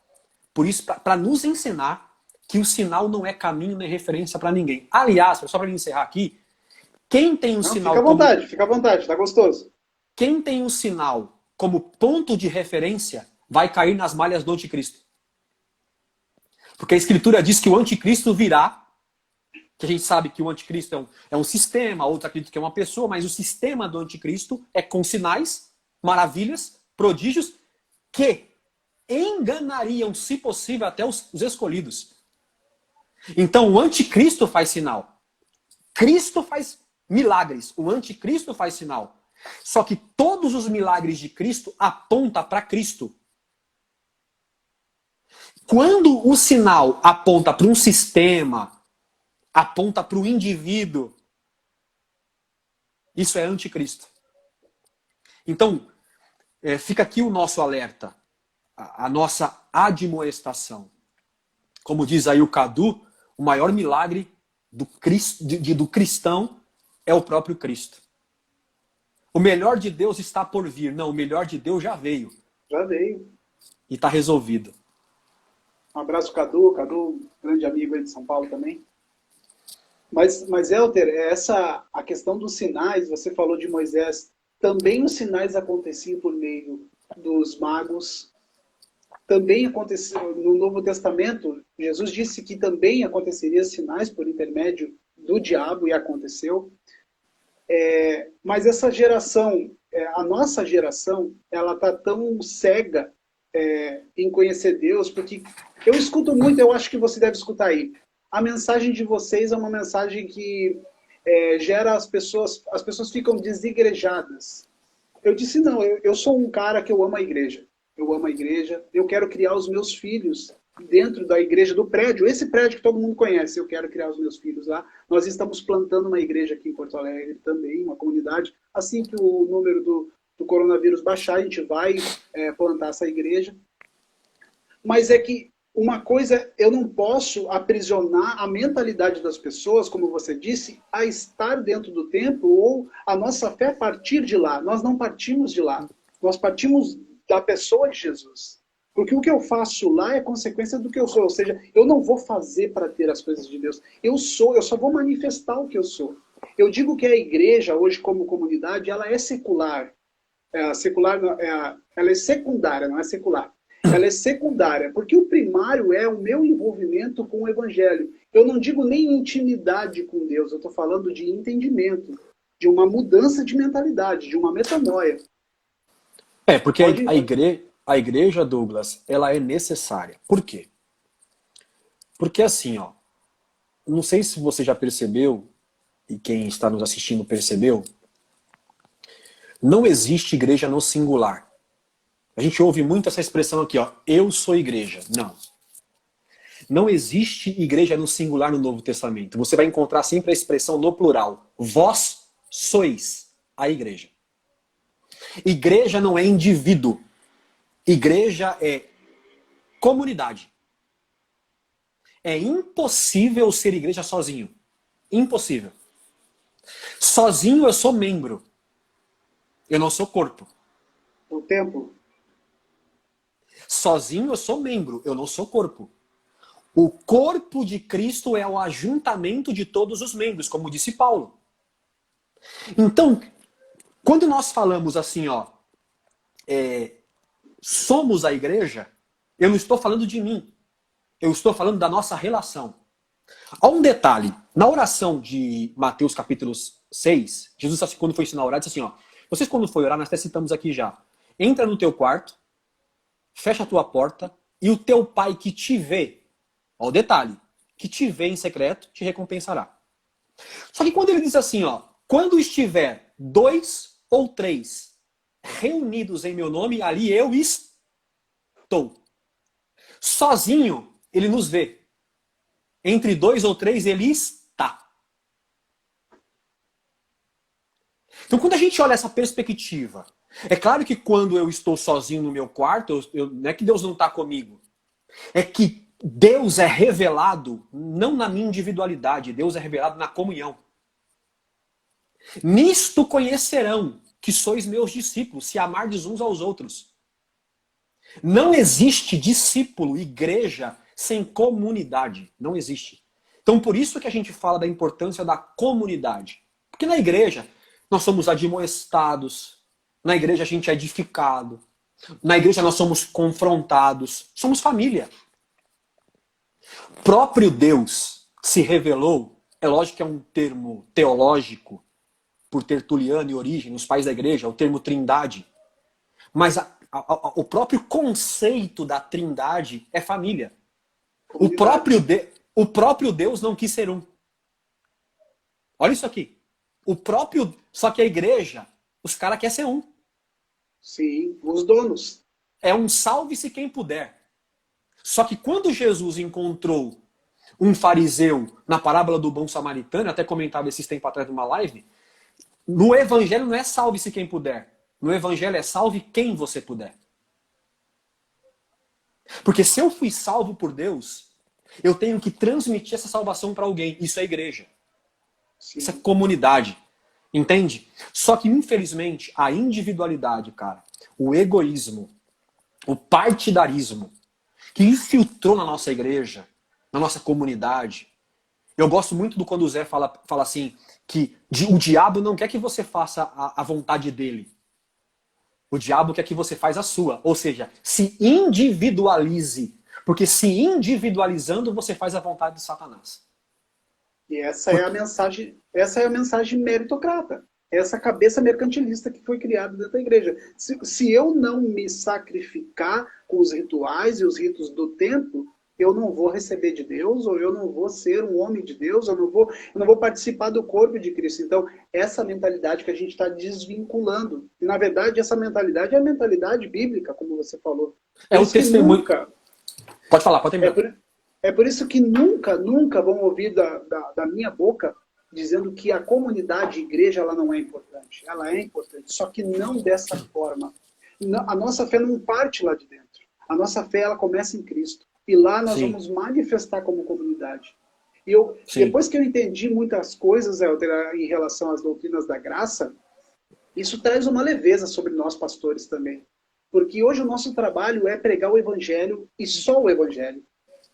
Por isso, para nos ensinar que o sinal não é caminho nem referência para ninguém. Aliás, só para encerrar aqui, quem tem um sinal... Fica à vontade, tá gostoso. Quem tem um sinal como ponto de referência vai cair nas malhas do anticristo. Porque a Escritura diz que o anticristo virá, que a gente sabe que o anticristo é um sistema, outros acreditam que é uma pessoa, mas o sistema do anticristo é com sinais, maravilhas, prodígios, que enganariam, se possível, até os escolhidos. Então o anticristo faz sinal. Cristo faz milagres. O anticristo faz sinal. Só que todos os milagres de Cristo apontam para Cristo. Quando o sinal aponta para um sistema, aponta para o indivíduo, isso é anticristo. Então, fica aqui o nosso alerta, a nossa admoestação. Como diz aí o Cadu, o maior milagre do cristão é o próprio Cristo. O melhor de Deus está por vir. Não, o melhor de Deus já veio. Já veio. E está resolvido. Um abraço, Cadu, grande amigo aí de São Paulo também. Mas Elter, a questão dos sinais, você falou de Moisés, também os sinais aconteciam por meio dos magos, também aconteceu no Novo Testamento, Jesus disse que também aconteceria sinais por intermédio do diabo, e aconteceu. Mas essa geração, a nossa geração, ela está tão cega em conhecer Deus, porque eu escuto muito, eu acho que você deve escutar aí. A mensagem de vocês é uma mensagem que gera as pessoas ficam desigrejadas. Eu disse, não, eu sou um cara que eu amo a igreja. Eu amo a igreja, eu quero criar os meus filhos dentro da igreja, do prédio, esse prédio que todo mundo conhece, eu quero criar os meus filhos lá. Nós estamos plantando uma igreja aqui em Porto Alegre também, uma comunidade. Assim que o número do coronavírus baixar, a gente vai plantar essa igreja. Mas é que uma coisa, eu não posso aprisionar a mentalidade das pessoas, como você disse, a estar dentro do templo ou a nossa fé partir de lá. Nós não partimos de lá. Nós partimos da pessoa de Jesus. Porque o que eu faço lá é consequência do que eu sou. Ou seja, eu não vou fazer para ter as coisas de Deus. Eu só vou manifestar o que eu sou. Eu digo que a igreja, hoje como comunidade, ela é secular. Ela é secundária, não é secular. Ela é secundária, porque o primário é o meu envolvimento com o Evangelho. Eu não digo nem intimidade com Deus, eu estou falando de entendimento, de uma mudança de mentalidade, de uma metanoia. Porque a igreja, Douglas, ela é necessária. Por quê? Porque assim, não sei se você já percebeu, e quem está nos assistindo percebeu, não existe igreja no singular. A gente ouve muito essa expressão aqui, eu sou igreja. Não. Não existe igreja no singular no Novo Testamento. Você vai encontrar sempre a expressão no plural. Vós sois a igreja. Igreja não é indivíduo. Igreja é comunidade. É impossível ser igreja sozinho. Impossível. Sozinho eu sou membro. Eu não sou corpo. O templo. Sozinho eu sou membro. Eu não sou corpo. O corpo de Cristo é o ajuntamento de todos os membros, como disse Paulo. Então, quando nós falamos assim, ó, somos a igreja, eu não estou falando de mim. Eu estou falando da nossa relação. Há um detalhe. Na oração de Mateus capítulo 6, Jesus, quando foi ensinar a orar, disse assim, ó, vocês quando for orar, nós até citamos aqui já, entra no teu quarto, fecha a tua porta, e o teu pai que te vê, ó o detalhe, que te vê em secreto, te recompensará. Só que quando ele diz assim, ó, quando estiver 2 ou 3 reunidos em meu nome, ali eu estou. Sozinho, ele nos vê. Entre 2 ou 3, ele está. Então, quando a gente olha essa perspectiva, é claro que quando eu estou sozinho no meu quarto, não é que Deus não está comigo. É que Deus é revelado não na minha individualidade, Deus é revelado na comunhão. Nisto conhecerão que sois meus discípulos, se amardes uns aos outros. Não existe discípulo, igreja, sem comunidade. Não existe. Então, por isso que a gente fala da importância da comunidade. Porque na igreja, nós somos admoestados. Na igreja, a gente é edificado. Na igreja, nós somos confrontados. Somos família. O próprio Deus se revelou. É lógico que é um termo teológico, por Tertuliano e Origem, os pais da igreja, o termo trindade. Mas o próprio conceito da trindade é família. O próprio Deus não quis ser um. Olha isso aqui. Só que a igreja, os caras querem ser um. Sim, os donos. É um salve-se quem puder. Só que quando Jesus encontrou um fariseu na parábola do bom samaritano, até comentava esses tempos atrás numa live, no evangelho não é salve-se quem puder. No evangelho é salve quem você puder. Porque se eu fui salvo por Deus, eu tenho que transmitir essa salvação para alguém. Isso é igreja. Sim. Isso é comunidade. Entende? Só que, infelizmente, a individualidade, cara, o egoísmo, o partidarismo, que infiltrou na nossa igreja, na nossa comunidade. Eu gosto muito do quando o Zé fala assim, que o diabo não quer que você faça a vontade dele. O diabo quer que você faça a sua. Ou seja, se individualize. Porque se individualizando, você faz a vontade de Satanás. E essa é a mensagem meritocrata. Essa cabeça mercantilista que foi criada dentro da igreja. Se eu não me sacrificar com os rituais e os ritos do templo, eu não vou receber de Deus, ou eu não vou ser um homem de Deus, eu não vou participar do corpo de Cristo. Então, essa mentalidade que a gente está desvinculando. E, na verdade, essa mentalidade é a mentalidade bíblica, como você falou. É o testemunho. Pode falar, pode terminar. É por isso que nunca vão ouvir da minha boca dizendo que a comunidade, a igreja, ela não é importante. Ela é importante, só que não dessa forma. A nossa fé não parte lá de dentro. A nossa fé, ela começa em Cristo. E lá nós vamos manifestar como comunidade. E depois que eu entendi muitas coisas, Helder, em relação às doutrinas da graça, isso traz uma leveza sobre nós pastores também. Porque hoje o nosso trabalho é pregar o evangelho e só o evangelho.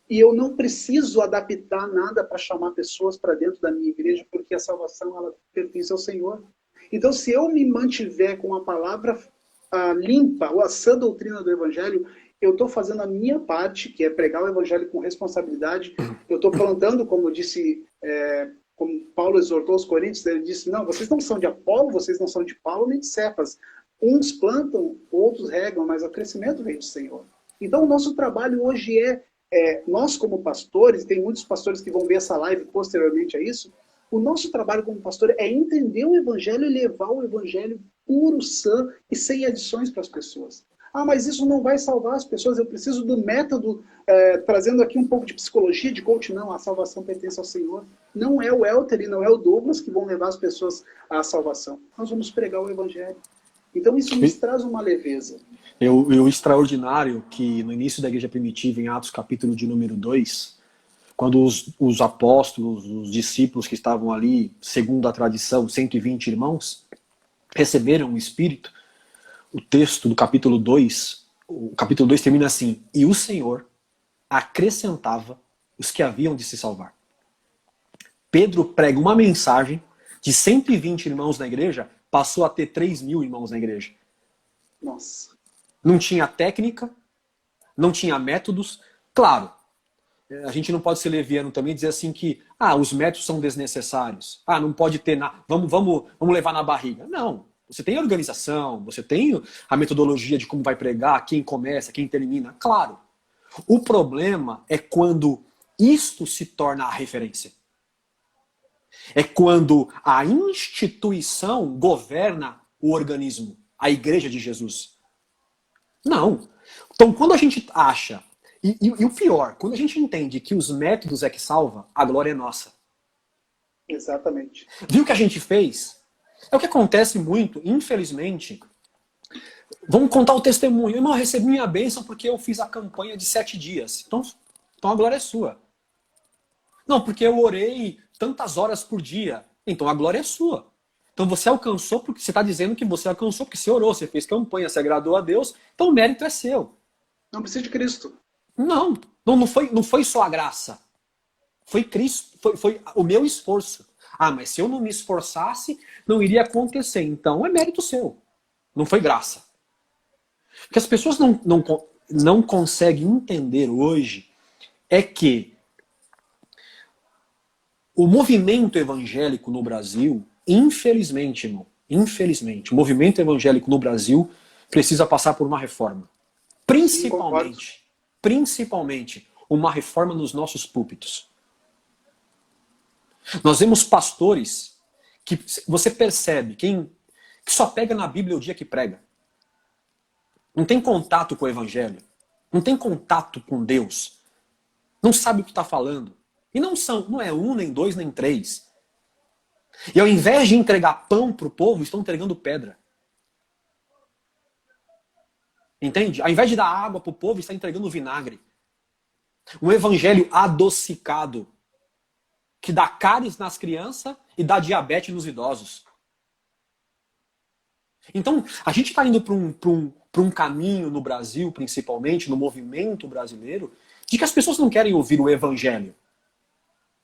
E eu não preciso adaptar nada para chamar pessoas para dentro da minha igreja, porque a salvação ela pertence ao Senhor. Então, se eu me mantiver com a palavra limpa, ou a sã doutrina do evangelho, eu estou fazendo a minha parte, que é pregar o evangelho com responsabilidade. Eu estou plantando, como disse, como Paulo exortou os coríntios, ele disse, não, vocês não são de Apolo, vocês não são de Paulo, nem de Cefas. Uns plantam, outros regam, mas o crescimento vem do Senhor. Então, o nosso trabalho hoje nós como pastores, tem muitos pastores que vão ver essa live posteriormente a isso, o nosso trabalho como pastor é entender o evangelho e levar o evangelho puro, sã e sem adições para as pessoas. Ah, mas isso não vai salvar as pessoas, eu preciso do método, trazendo aqui um pouco de psicologia, de coach. Não, a salvação pertence ao Senhor. Não é o Elter e não é o Douglas que vão levar as pessoas à salvação. Nós vamos pregar o Evangelho. Então isso nos traz uma leveza. O extraordinário que no início da igreja primitiva, em Atos capítulo de número 2, quando os apóstolos, os discípulos que estavam ali, segundo a tradição, 120 irmãos, receberam o Espírito, o texto do capítulo 2, o capítulo 2 termina assim: e o Senhor acrescentava os que haviam de se salvar. Pedro prega uma mensagem de 120 irmãos na igreja, passou a ter 3.000 irmãos na igreja. Nossa. Não tinha técnica, não tinha métodos. Claro, a gente não pode ser leviano também e dizer assim que os métodos são desnecessários. Não pode ter nada. Vamos levar na barriga. Não. Você tem a organização, você tem a metodologia de como vai pregar, quem começa, quem termina. Claro. O problema é quando isto se torna a referência. É quando a instituição governa o organismo, a igreja de Jesus. Não. Então, quando a gente acha, e o pior, quando a gente entende que os métodos é que salva, a glória é nossa. Exatamente. Viu o que a gente fez? É o que acontece muito, infelizmente. Vamos contar o testemunho. Irmão, eu recebi minha bênção porque eu fiz a campanha de 7 dias. Então a glória é sua. Não, porque eu orei tantas horas por dia. Então a glória é sua. Então você alcançou porque você está dizendo que você alcançou porque você orou, você fez campanha, você agradou a Deus. Então o mérito é seu. Não precisa de Cristo. Não foi só a graça. Foi Cristo, foi o meu esforço. Mas se eu não me esforçasse, não iria acontecer. Então é mérito seu. Não foi graça. O que as pessoas não conseguem entender hoje é que o movimento evangélico no Brasil, infelizmente, irmão, o movimento evangélico no Brasil precisa passar por uma reforma. Principalmente, uma reforma nos nossos púlpitos. Nós vemos pastores que você percebe, que só pega na Bíblia o dia que prega. Não tem contato com o Evangelho. Não tem contato com Deus. Não sabe o que está falando. E não é 1, nem 2, nem 3. E ao invés de entregar pão para o povo, estão entregando pedra. Entende? Ao invés de dar água para o povo, está entregando vinagre. Um evangelho adocicado, que dá cáries nas crianças e dá diabetes nos idosos. Então, a gente está indo para um caminho no Brasil, principalmente, no movimento brasileiro, de que as pessoas não querem ouvir o evangelho.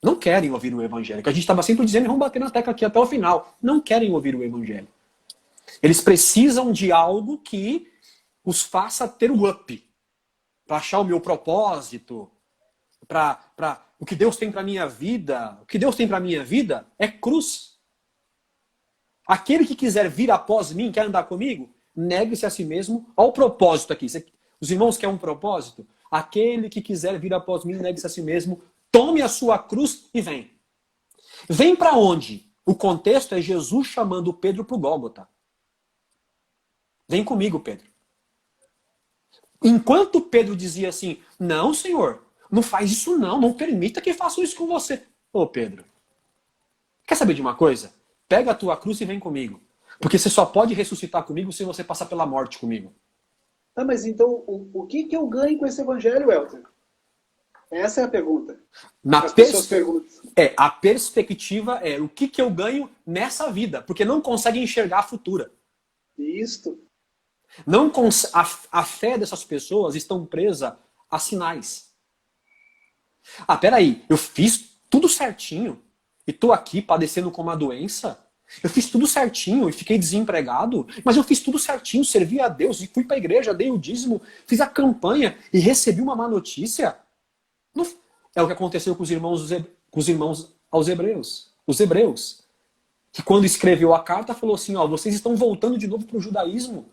Não querem ouvir o evangelho. Que a gente estava sempre dizendo, e vamos bater na tecla aqui até o final. Não querem ouvir o evangelho. Eles precisam de algo que os faça ter o up. Para achar o meu propósito. Para o que Deus tem para a minha vida. O que Deus tem para a minha vida é cruz. Aquele que quiser vir após mim, quer andar comigo, negue-se a si mesmo. Olha o propósito aqui. Os irmãos querem um propósito? Aquele que quiser vir após mim, negue-se a si mesmo. Tome a sua cruz e vem. Vem para onde? O contexto é Jesus chamando Pedro para o Gólgota. Vem comigo, Pedro. Enquanto Pedro dizia assim, não, Senhor, não faz isso não permita que façam isso com você. Ô, Pedro, quer saber de uma coisa? Pega a tua cruz e vem comigo. Porque você só pode ressuscitar comigo se você passar pela morte comigo. Mas então, o que eu ganho com esse evangelho, Elton? Essa é a pergunta. As pessoas perguntam. A perspectiva é o que eu ganho nessa vida, porque não conseguem enxergar a futura. Isto. A fé dessas pessoas estão presa a sinais. Peraí, eu fiz tudo certinho e tô aqui padecendo com uma doença? Eu fiz tudo certinho e fiquei desempregado, mas eu fiz tudo certinho, servi a Deus e fui para a igreja, dei o dízimo, fiz a campanha e recebi uma má notícia? Não, é o que aconteceu com os irmãos aos hebreus. Os hebreus. Que quando escreveu a carta falou assim, vocês estão voltando de novo para o judaísmo.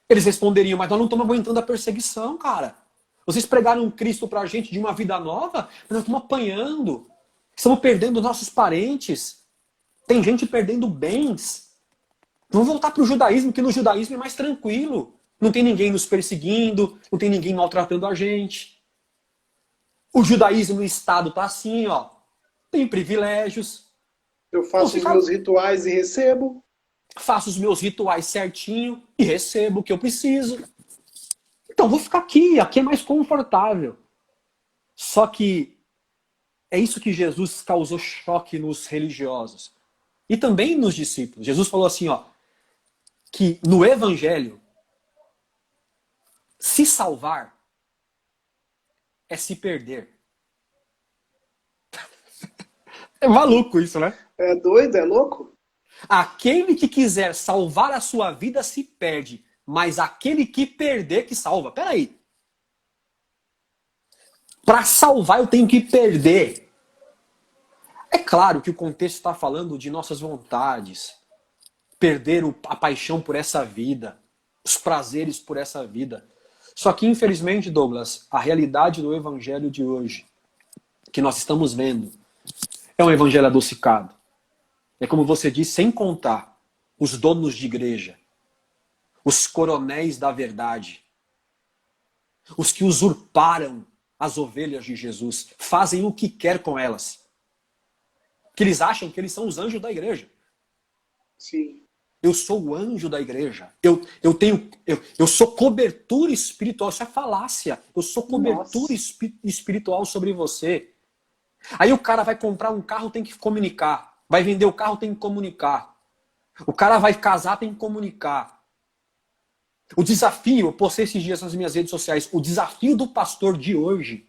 Eles responderiam, mas nós não estamos aguentando a perseguição, cara. Vocês pregaram um Cristo pra gente de uma vida nova, mas nós estamos apanhando. Estamos perdendo nossos parentes. Tem gente perdendo bens. Vamos voltar para o judaísmo, que no judaísmo é mais tranquilo. Não tem ninguém nos perseguindo, não tem ninguém maltratando a gente. O judaísmo no Estado tá assim, ó. Tem privilégios. Eu faço os meus rituais e recebo. Faço os meus rituais certinho e recebo o que eu preciso. Então vou ficar aqui é mais confortável. Só que é isso que Jesus causou choque nos religiosos. E também nos discípulos. Jesus falou assim, ó, que no evangelho, se salvar é se perder. É maluco isso, né? É doido, é louco? Aquele que quiser salvar a sua vida se perde, mas aquele que perder que salva. Peraí. Para salvar eu tenho que perder. É claro que o contexto está falando de nossas vontades, perder a paixão por essa vida, os prazeres por essa vida. Só que, infelizmente, Douglas, a realidade do evangelho de hoje, que nós estamos vendo, é um evangelho adocicado. É como você disse, sem contar os donos de igreja, os coronéis da verdade, os que usurparam as ovelhas de Jesus, fazem o que quer com elas. Que eles acham que eles são os anjos da igreja. Sim. Eu sou o anjo da igreja. Eu sou cobertura espiritual. Isso é falácia. Eu sou cobertura espiritual sobre você. Aí o cara vai comprar um carro, tem que comunicar. Vai vender o carro, tem que comunicar. O cara vai casar, tem que comunicar. O desafio, eu postei esses dias nas minhas redes sociais, o desafio do pastor de hoje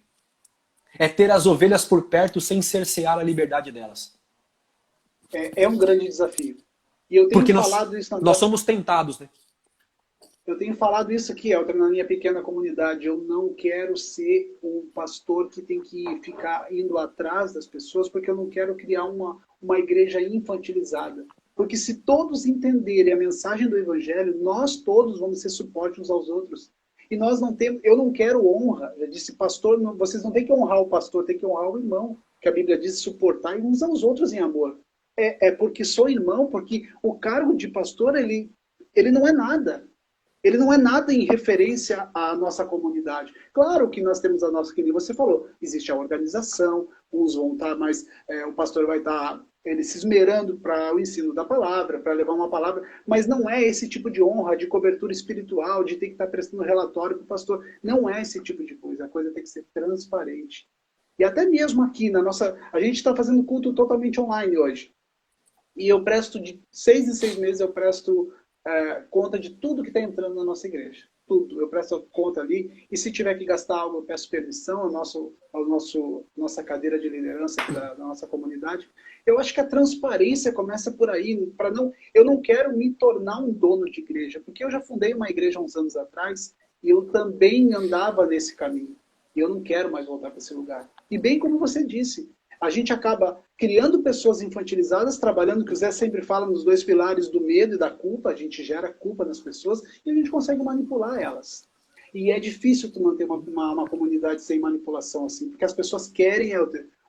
é ter as ovelhas por perto sem cercear a liberdade delas. É um grande desafio. E eu tenho Porque falado isso nós somos tentados, né? Eu tenho falado isso aqui, Elton, na minha pequena comunidade. Eu não quero ser um pastor que tem que ficar indo atrás das pessoas, porque eu não quero criar uma igreja infantilizada. Porque se todos entenderem a mensagem do Evangelho, nós todos vamos ser suporte uns aos outros. E nós não temos, eu não quero honra. Eu disse, pastor, vocês não têm que honrar o pastor, tem que honrar o irmão. Que a Bíblia diz, suportar uns aos outros em amor. É porque sou irmão, porque o cargo de pastor, ele não é nada. Ele não é nada em referência à nossa comunidade. Claro que nós temos a nossa, que nem você falou, existe a organização, uns vão estar mais, o pastor vai estar ele se esmerando para o ensino da palavra, para levar uma palavra, mas não é esse tipo de honra, de cobertura espiritual, de ter que estar prestando relatório para o pastor. Não é esse tipo de coisa. A coisa tem que ser transparente. E até mesmo aqui, a gente está fazendo culto totalmente online hoje. E eu presto, de 6 em 6 meses, eu presto conta de tudo que está entrando na nossa igreja. Tudo. Eu presto conta ali. E se tiver que gastar algo, eu peço permissão nossa cadeira de liderança da nossa comunidade. Eu acho que a transparência começa por aí. Eu não quero me tornar um dono de igreja, porque eu já fundei uma igreja há uns anos atrás e eu também andava nesse caminho. E eu não quero mais voltar para esse lugar. E bem como você disse, a gente acaba criando pessoas infantilizadas, trabalhando, que o Zé sempre fala, nos 2 pilares do medo e da culpa. A gente gera culpa nas pessoas e a gente consegue manipular elas. E é difícil tu manter uma comunidade sem manipulação assim, porque as pessoas querem,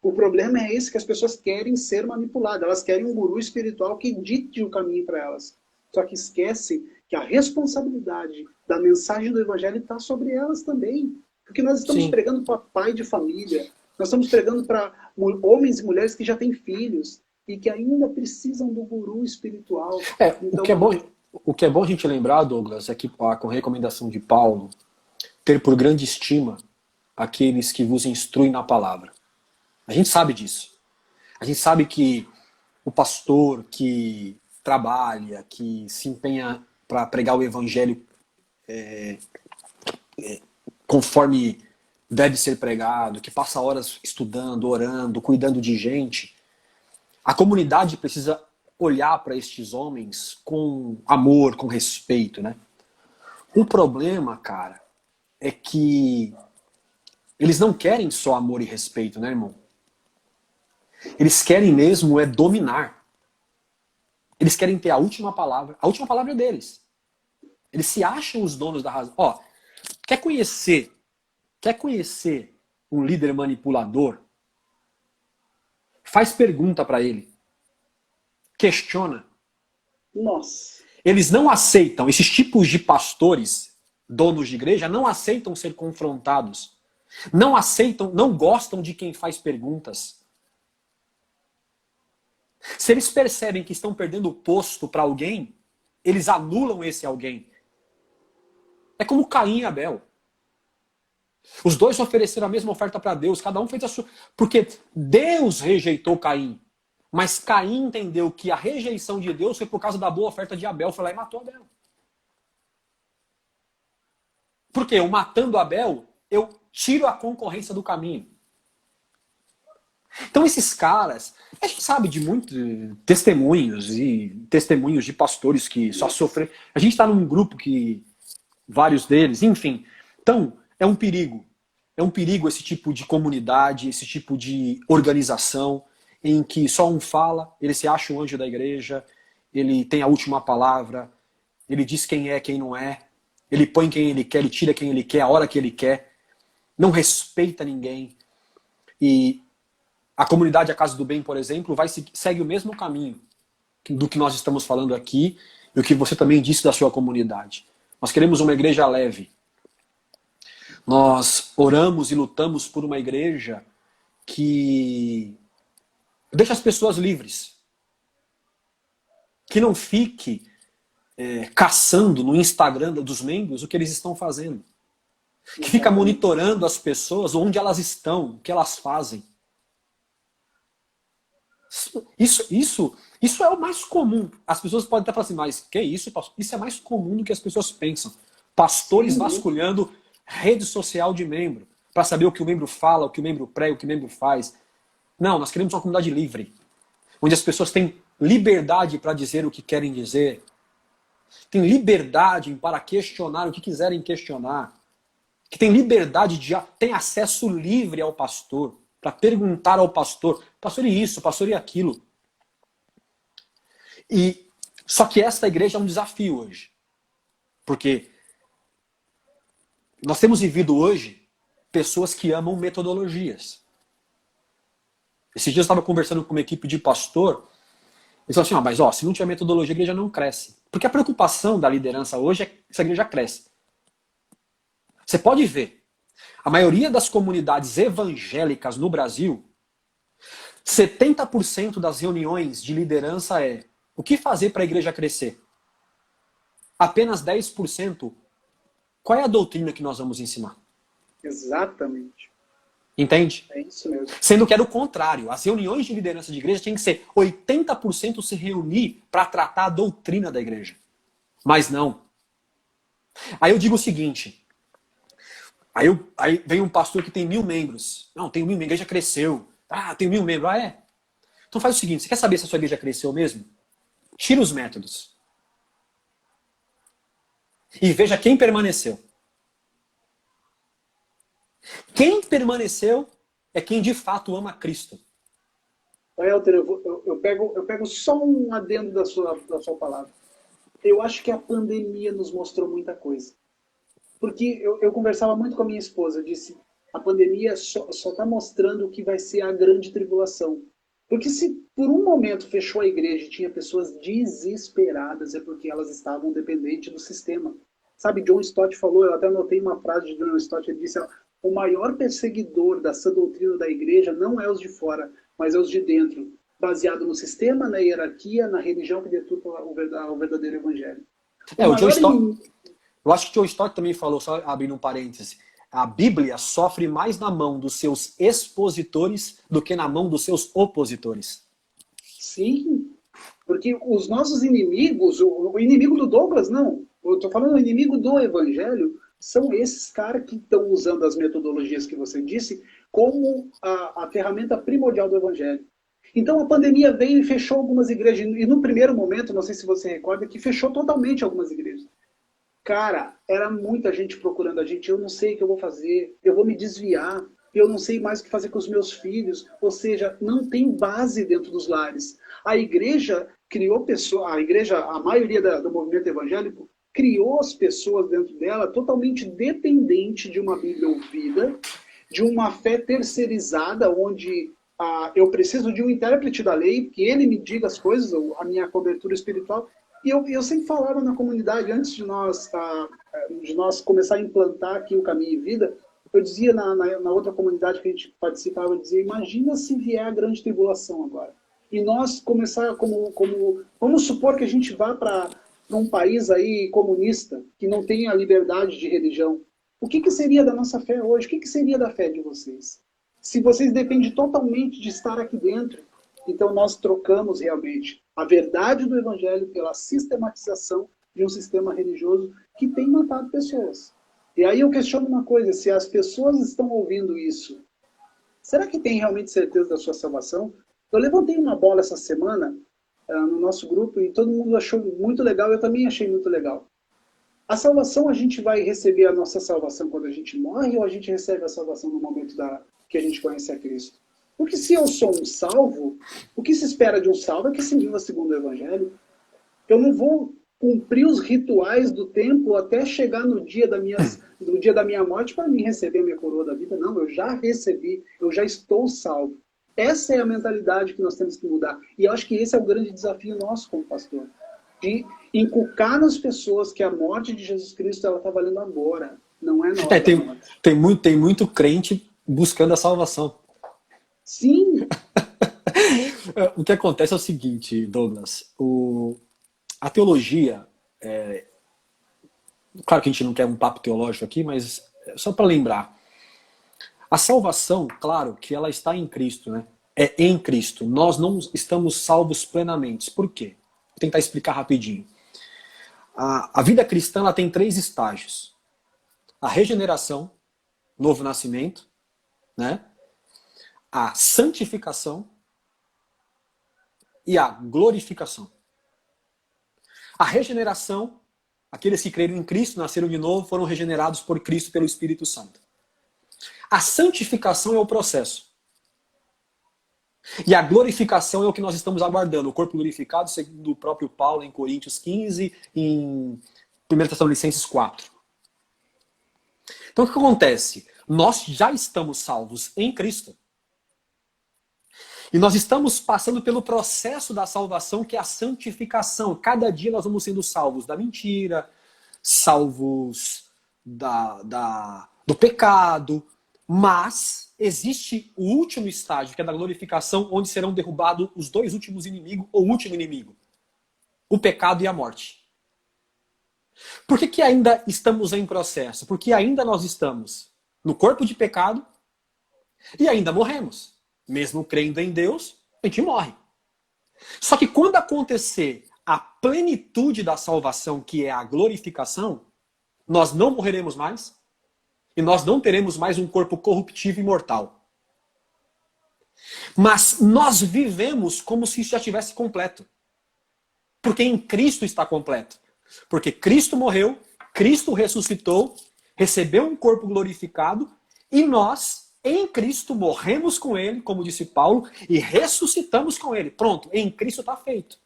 o problema é esse, que as pessoas querem ser manipuladas, elas querem um guru espiritual que dite o caminho para elas. Só que esquecem que a responsabilidade da mensagem do evangelho está sobre elas também. Porque nós estamos pregando para pai de família, nós estamos pregando para homens e mulheres que já têm filhos e que ainda precisam do guru espiritual. Então, o que é bom a gente lembrar, Douglas, é que com a recomendação de Paulo, ter por grande estima aqueles que vos instruem na palavra. A gente sabe disso. A gente sabe que o pastor que trabalha, que se empenha para pregar o evangelho conforme deve ser pregado, que passa horas estudando, orando, cuidando de gente, a comunidade precisa olhar para estes homens com amor, com respeito, né? O problema, cara, é que eles não querem só amor e respeito, né, irmão? Eles querem mesmo dominar. Eles querem ter a última palavra. A última palavra é deles. Eles se acham os donos da razão. Ó, quer conhecer um líder manipulador? Faz pergunta para ele. Questiona. Nossa. Eles não aceitam, esses tipos de pastores, donos de igreja não aceitam ser confrontados. Não aceitam, não gostam de quem faz perguntas. Se eles percebem que estão perdendo o posto para alguém, eles anulam esse alguém. É como Caim e Abel. Os dois ofereceram a mesma oferta para Deus, cada um fez a sua. Porque Deus rejeitou Caim. Mas Caim entendeu que a rejeição de Deus foi por causa da boa oferta de Abel. Foi lá e matou Abel. Porque eu matando Abel, eu tiro a concorrência do caminho. Então esses caras, a gente sabe de muitos testemunhos e testemunhos de pastores que só sofrem. A gente está num grupo que vários deles, enfim. Então é um perigo. É um perigo esse tipo de comunidade, esse tipo de organização em que só um fala, ele se acha o anjo da igreja, ele tem a última palavra, ele diz quem é, quem não é, ele põe quem ele quer, ele tira quem ele quer, a hora que ele quer, não respeita ninguém. E a comunidade A Casa do Bem, por exemplo, segue o mesmo caminho do que nós estamos falando aqui e o que você também disse da sua comunidade. Nós queremos uma igreja leve. Nós oramos e lutamos por uma igreja que deixa as pessoas livres. Que não fique caçando no Instagram dos membros o que eles estão fazendo. Que fica monitorando as pessoas, onde elas estão, o que elas fazem. Isso é o mais comum. As pessoas podem até falar assim, mas que isso, pastor? Isso é mais comum do que as pessoas pensam. Pastores vasculhando rede social de membro, para saber o que o membro fala, o que o membro prega, o que o membro faz. Não, nós queremos uma comunidade livre, onde as pessoas têm liberdade para dizer o que querem dizer, têm liberdade para questionar o que quiserem questionar, que tem liberdade de ter acesso livre ao pastor, para perguntar ao pastor e isso, pastor e aquilo. Só que esta igreja é um desafio hoje. Porque nós temos vivido hoje pessoas que amam metodologias. Esses dias eu estava conversando com uma equipe de pastor, eles falaram assim, mas se não tiver metodologia, a igreja não cresce. Porque a preocupação da liderança hoje é que essa igreja cresce. Você pode ver, a maioria das comunidades evangélicas no Brasil, 70% das reuniões de liderança é o que fazer para a igreja crescer? Apenas 10%, qual é a doutrina que nós vamos ensinar? Exatamente. Entende? É isso mesmo. Sendo que era o contrário. As reuniões de liderança de igreja tinham que ser 80% se reunir para tratar a doutrina da igreja. Mas não. Aí eu digo o seguinte. Aí vem um pastor que tem 1.000 membros. Não, tem 1.000 membros, a igreja cresceu. Tem 1.000 membros. Então faz o seguinte, você quer saber se a sua igreja cresceu mesmo? Tira os métodos. E veja quem permaneceu. Quem permaneceu é quem de fato ama Cristo. Helder, eu pego só um adendo da sua palavra. Eu acho que a pandemia nos mostrou muita coisa. Porque eu conversava muito com a minha esposa, eu disse, a pandemia só está mostrando o que vai ser a grande tribulação. Porque se por um momento fechou a igreja e tinha pessoas desesperadas, é porque elas estavam dependentes do sistema. Sabe, John Stott falou, eu até anotei uma frase de John Stott, ele disse, o maior perseguidor da sã doutrina da igreja não é os de fora, mas é os de dentro, baseado no sistema, na hierarquia, na religião que deturpa o verdadeiro evangelho. O John Stott, eu acho que o John Stott também falou, só abrindo um parêntese, a Bíblia sofre mais na mão dos seus expositores do que na mão dos seus opositores. Sim, porque os nossos inimigos, o inimigo do Douglas, não, eu estou falando o inimigo do evangelho, são esses caras que estão usando as metodologias que você disse como a ferramenta primordial do evangelho. Então a pandemia veio e fechou algumas igrejas, e no primeiro momento, não sei se você recorda, que fechou totalmente algumas igrejas. Cara, era muita gente procurando a gente, eu não sei o que eu vou fazer, eu vou me desviar, eu não sei mais o que fazer com os meus filhos, ou seja, não tem base dentro dos lares. A igreja criou pessoas, a maioria do movimento evangélico criou as pessoas dentro dela totalmente dependente de uma Bíblia ouvida, de uma fé terceirizada, onde eu preciso de um intérprete da lei, que ele me diga as coisas, a minha cobertura espiritual. E eu sempre falava na comunidade, antes de nós começar a implantar aqui o Caminho e Vida, eu dizia na outra comunidade que a gente participava, eu dizia, imagina se vier a grande tribulação agora. E nós começar vamos supor que a gente vá para um país aí comunista, que não tem a liberdade de religião. O que seria da nossa fé hoje? O que seria da fé de vocês? Se vocês dependem totalmente de estar aqui dentro, então nós trocamos realmente a verdade do Evangelho pela sistematização de um sistema religioso que tem matado pessoas. E aí eu questiono uma coisa, se as pessoas estão ouvindo isso, será que tem realmente certeza da sua salvação? Eu levantei uma bola essa semana no nosso grupo e todo mundo achou muito legal, eu também achei muito legal. A salvação, a gente vai receber a nossa salvação quando a gente morre ou a gente recebe a salvação no momento que a gente conhece a Cristo? Porque se eu sou um salvo, o que se espera de um salvo é que se viva segundo o Evangelho. Eu não vou cumprir os rituais do templo até chegar no dia da minha morte para mim receber a minha coroa da vida. Não, eu já recebi, eu já estou salvo. Essa é a mentalidade que nós temos que mudar. E eu acho que esse é o grande desafio nosso como pastor. De inculcar nas pessoas que a morte de Jesus Cristo ela está valendo agora. Não é nossa. Tem muito crente buscando a salvação. Sim. O que acontece é o seguinte, Douglas. A teologia, claro que a gente não quer um papo teológico aqui, mas só para lembrar. A salvação, claro, que ela está em Cristo, né? É em Cristo. Nós não estamos salvos plenamente. Por quê? Vou tentar explicar rapidinho. A vida cristã ela tem 3 estágios. A regeneração, novo nascimento, né? A santificação e a glorificação. A regeneração, aqueles que creram em Cristo, nasceram de novo, foram regenerados por Cristo pelo Espírito Santo. A santificação é o processo. E a glorificação é o que nós estamos aguardando. O corpo glorificado, segundo o próprio Paulo em Coríntios 15, em 1 Tessalonicenses 4. Então o que acontece? Nós já estamos salvos em Cristo. E nós estamos passando pelo processo da salvação, que é a santificação. Cada dia nós vamos sendo salvos da mentira, salvos do pecado. Mas existe o último estágio, que é da glorificação, onde serão derrubados os 2 últimos inimigos, ou o último inimigo. O pecado e a morte. Por que ainda estamos em processo? Porque ainda nós estamos no corpo de pecado e ainda morremos. Mesmo crendo em Deus, a gente morre. Só que quando acontecer a plenitude da salvação, que é a glorificação, nós não morreremos mais e nós não teremos mais um corpo corruptível e mortal. Mas nós vivemos como se isso já estivesse completo. Porque em Cristo está completo. Porque Cristo morreu, Cristo ressuscitou, recebeu um corpo glorificado e nós, em Cristo, morremos com Ele, como disse Paulo, e ressuscitamos com Ele. Pronto, em Cristo está feito.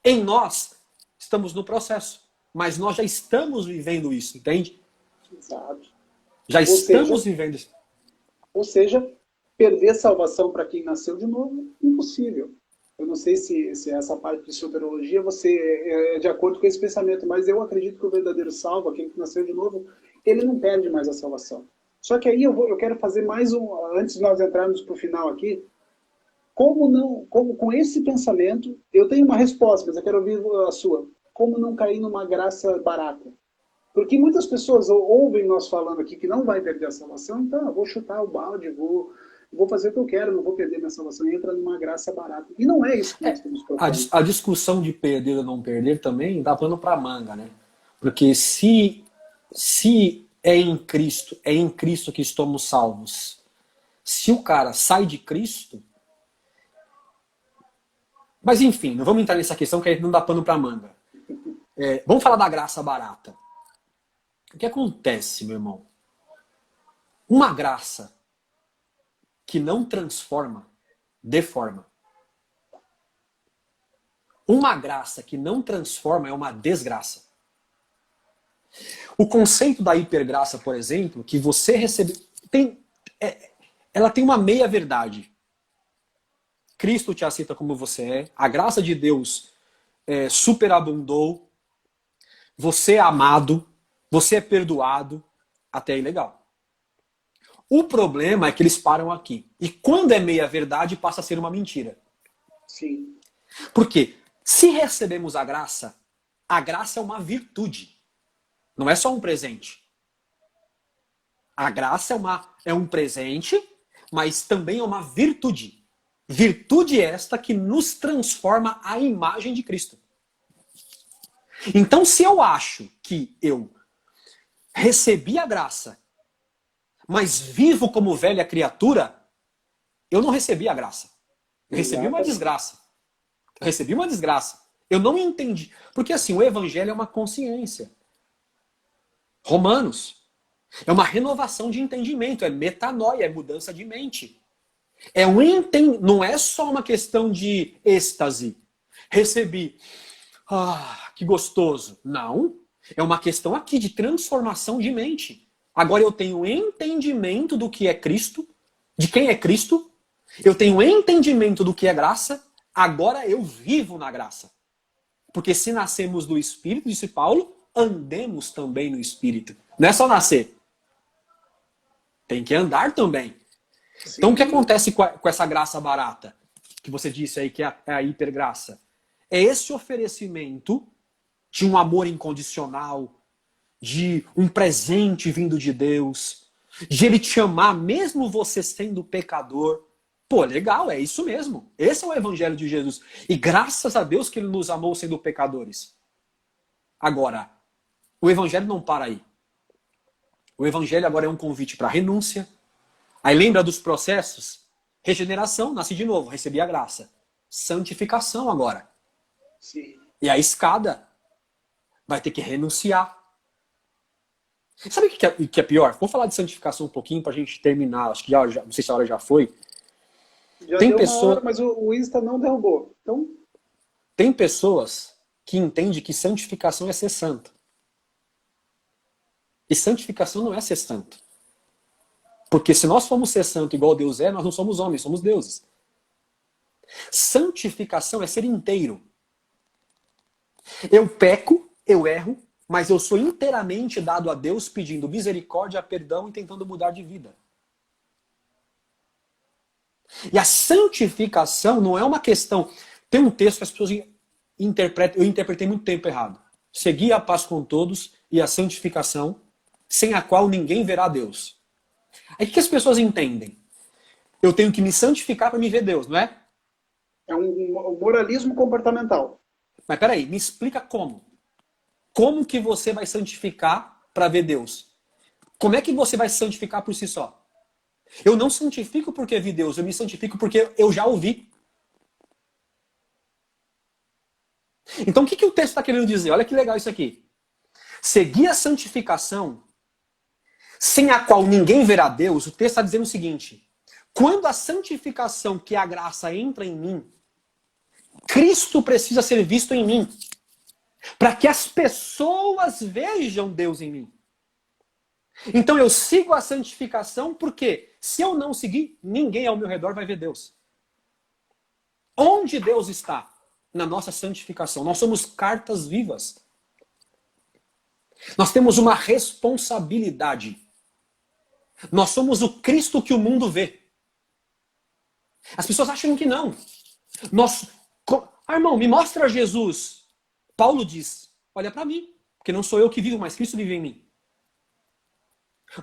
Em nós, estamos no processo. Mas nós já estamos vivendo isso, entende? Exato. Já estamos vivendo isso. Ou seja, perder salvação para quem nasceu de novo, impossível. Eu não sei se essa parte de soteriologia você é de acordo com esse pensamento, mas eu acredito que o verdadeiro salvo, aquele que nasceu de novo, ele não perde mais a salvação. Só que aí eu quero fazer mais antes de nós entrarmos para o final aqui, como com esse pensamento, eu tenho uma resposta, mas eu quero ouvir a sua. Como não cair numa graça barata? Porque muitas pessoas ouvem nós falando aqui que não vai perder a salvação, então eu vou chutar o balde, vou fazer o que eu quero, não vou perder minha salvação, e entra numa graça barata. E não é isso que nós temos propondo. A discussão de perder ou não perder também dá pano para manga, né? Porque se é em Cristo que estamos salvos, se o cara sai de Cristo... Mas enfim, não vamos entrar nessa questão que aí não dá pano para manga. Vamos falar da graça barata. O que acontece, meu irmão? Uma graça que não transforma, deforma. Uma graça que não transforma é uma desgraça. O conceito da hipergraça, por exemplo, que você recebe... ela tem uma meia-verdade. Cristo te aceita como você é. A graça de Deus superabundou, você é amado, você é perdoado, até aí legal. O problema é que eles param aqui. E quando é meia verdade, passa a ser uma mentira. Sim. Por quê? Se recebemos a graça é uma virtude. Não é só um presente. A graça é um presente, mas também é uma virtude. Virtude esta que nos transforma à imagem de Cristo. Então, se eu acho que eu recebi a graça, mas vivo como velha criatura, eu não recebi a graça. Eu recebi uma desgraça. Eu recebi uma desgraça. Eu não entendi. Porque assim, o evangelho é uma consciência. Romanos. É uma renovação de entendimento. É metanoia, é mudança de mente. Não é só uma questão de êxtase. Recebi. Ah, que gostoso. Não. É uma questão aqui de transformação de mente. Agora eu tenho entendimento do que é Cristo, de quem é Cristo. Eu tenho entendimento do que é graça. Agora eu vivo na graça. Porque se nascemos do Espírito, disse Paulo, andemos também no Espírito. Não é só nascer. Tem que andar também. Sim. Então o que acontece com essa graça barata? Que você disse aí que é a hipergraça. É esse oferecimento de um amor incondicional, de um presente vindo de Deus, de Ele te amar mesmo você sendo pecador. Pô, legal, é isso mesmo. Esse é o evangelho de Jesus. E graças a Deus que Ele nos amou sendo pecadores. Agora, o evangelho não para aí. O evangelho agora é um convite para renúncia. Aí lembra dos processos? Regeneração, nasci de novo, recebi a graça. Santificação agora. Sim. E a escada vai ter que renunciar. Sabe o que é pior? Vamos falar de santificação um pouquinho para a gente terminar. Acho que já, não sei se a hora já foi. Já tem deu uma hora, mas o Insta não derrubou. Então... Tem pessoas que entendem que santificação é ser santo. E santificação não é ser santo. Porque se nós formos ser santo igual Deus é, nós não somos homens, somos deuses. Santificação é ser inteiro. Eu peco, eu erro, mas eu sou inteiramente dado a Deus pedindo misericórdia, perdão e tentando mudar de vida. E a santificação não é uma questão... Tem um texto que as pessoas interpretam, eu interpretei muito tempo errado. Segui a paz com todos e a santificação, sem a qual ninguém verá Deus. Aí o que as pessoas entendem? Eu tenho que me santificar para me ver Deus, não é? É um moralismo comportamental. Mas peraí, me explica como. Como que você vai santificar para ver Deus? Como é que você vai santificar por si só? Eu não santifico porque vi Deus, eu me santifico porque eu já o vi. Então o que o texto está querendo dizer? Olha que legal isso aqui. Seguir a santificação, sem a qual ninguém verá Deus, o texto está dizendo o seguinte: quando a santificação, que é a graça, entra em mim, Cristo precisa ser visto em mim, para que as pessoas vejam Deus em mim. Então eu sigo a santificação porque se eu não seguir, ninguém ao meu redor vai ver Deus. Onde Deus está? Na nossa santificação. Nós somos cartas vivas. Nós temos uma responsabilidade. Nós somos o Cristo que o mundo vê. As pessoas acham que não. Irmão, me mostra Jesus. Paulo diz, olha para mim, porque não sou eu que vivo, mas Cristo vive em mim.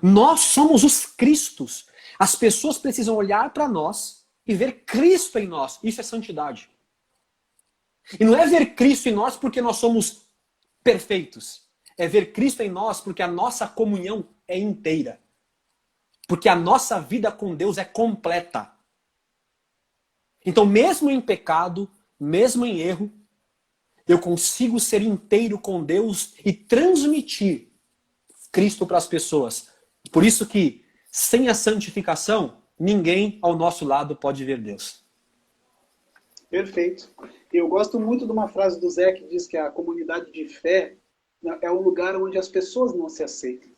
Nós somos os Cristos. As pessoas precisam olhar para nós e ver Cristo em nós. Isso é santidade. E não é ver Cristo em nós porque nós somos perfeitos. É ver Cristo em nós porque a nossa comunhão é inteira. Porque a nossa vida com Deus é completa. Então, mesmo em pecado, mesmo em erro, eu consigo ser inteiro com Deus e transmitir Cristo para as pessoas. Por isso que, sem a santificação, ninguém ao nosso lado pode ver Deus. Perfeito. Eu gosto muito de uma frase do Zé que diz que a comunidade de fé é um lugar onde as pessoas não se aceitam.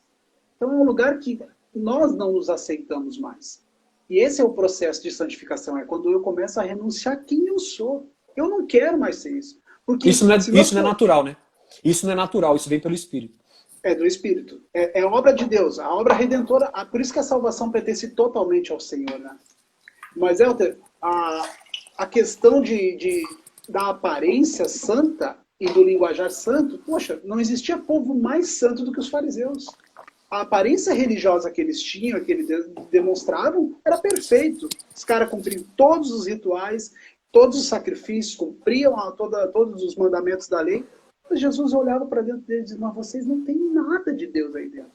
Então é um lugar que nós não nos aceitamos mais. E esse é o processo de santificação, é quando eu começo a renunciar a quem eu sou. Eu não quero mais ser isso. Porque Isso não é, se nós isso não é natural, né? Isso não é natural, isso vem pelo Espírito. É do Espírito. É obra de Deus. A obra redentora. Por isso que a salvação pertence totalmente ao Senhor, né? Mas, Helder, a questão da aparência santa e do linguajar santo, poxa, não existia povo mais santo do que os fariseus. A aparência religiosa que eles tinham, que eles demonstravam, era perfeito. Os caras cumpriam todos os rituais, todos os sacrifícios, cumpriam todos os mandamentos da lei. Mas Jesus olhava para dentro deles e dizia, mas vocês não têm nada de Deus aí dentro.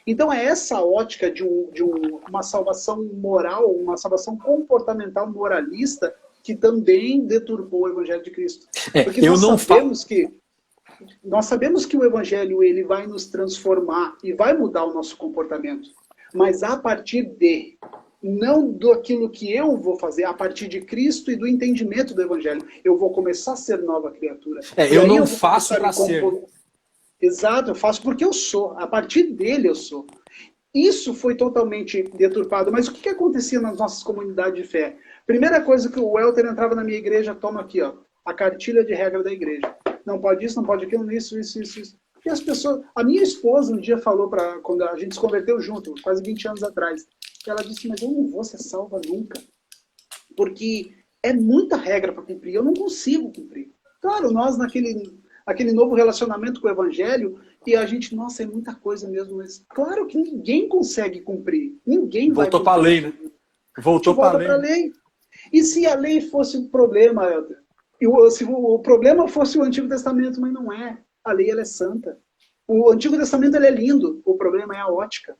Então é essa ótica de uma salvação moral, uma salvação comportamental moralista que também deturpou o Evangelho de Cristo. Porque nós sabemos que o Evangelho ele vai nos transformar e vai mudar o nosso comportamento. Mas a partir não daquilo que eu vou fazer, a partir de Cristo e do entendimento do Evangelho. Eu vou começar a ser nova criatura. Eu não faço para ser. Exato, eu faço porque eu sou. A partir dele eu sou. Isso foi totalmente deturpado. Mas o que acontecia nas nossas comunidades de fé? Primeira coisa que o Helder entrava na minha igreja, toma aqui, ó, a cartilha de regra da igreja. Não pode isso, não pode aquilo, isso. E as pessoas... A minha esposa um dia falou, quando a gente se converteu junto, quase 20 anos atrás, ela disse, mas eu não vou ser salva nunca. Porque é muita regra para cumprir, eu não consigo cumprir. Claro, nós naquele novo relacionamento com o Evangelho, e a gente, nossa, é muita coisa mesmo, mas claro que ninguém consegue cumprir. Ninguém vai Voltou para a lei, né? Voltou para a lei. E se a lei fosse um problema, Helder? Se o problema fosse o Antigo Testamento, mas não é. A lei ela é santa. O Antigo Testamento ele é lindo, o problema é a ótica.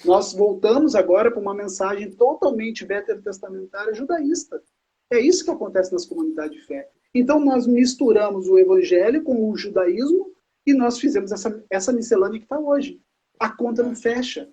Nós voltamos agora para uma mensagem totalmente veterotestamentária judaísta. É isso que acontece nas comunidades de fé. Então nós misturamos o evangelho com o judaísmo e nós fizemos essa miscelânea que está hoje. A conta não fecha.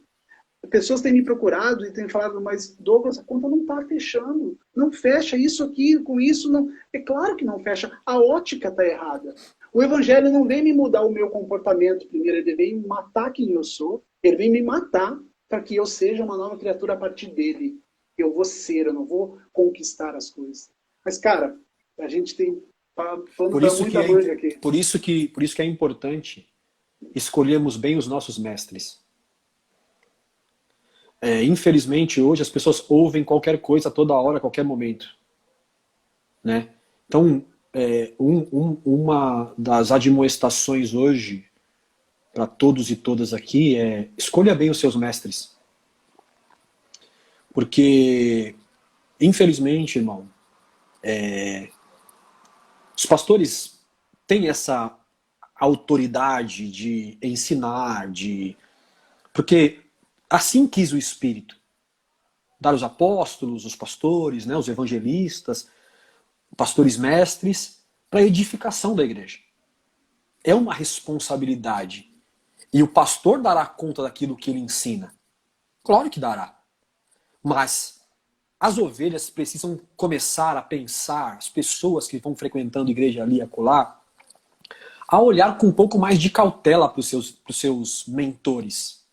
Pessoas têm me procurado e têm falado, mas Douglas, a conta não está fechando. Não fecha isso aqui, com isso não. É claro que não fecha. A ótica está errada. O evangelho não vem me mudar o meu comportamento primeiro, ele vem matar quem eu sou, ele vem me matar para que eu seja uma nova criatura a partir dele. Eu vou ser, eu não vou conquistar as coisas. Mas, cara, a gente tem pano para muita manga aqui. Por isso que é importante escolhermos bem os nossos mestres. Infelizmente, hoje as pessoas ouvem qualquer coisa a toda hora, a qualquer momento. Né? Então, uma das admoestações hoje para todos e todas aqui é escolha bem os seus mestres. Porque, infelizmente, irmão, os pastores têm essa autoridade de ensinar, porque assim quis o Espírito. Dar os apóstolos, os pastores, né, os evangelistas, pastores mestres, para a edificação da igreja. É uma responsabilidade. E o pastor dará conta daquilo que ele ensina. Claro que dará. Mas as ovelhas precisam começar a pensar, as pessoas que vão frequentando a igreja ali e acolá, a olhar com um pouco mais de cautela para os seus mentores.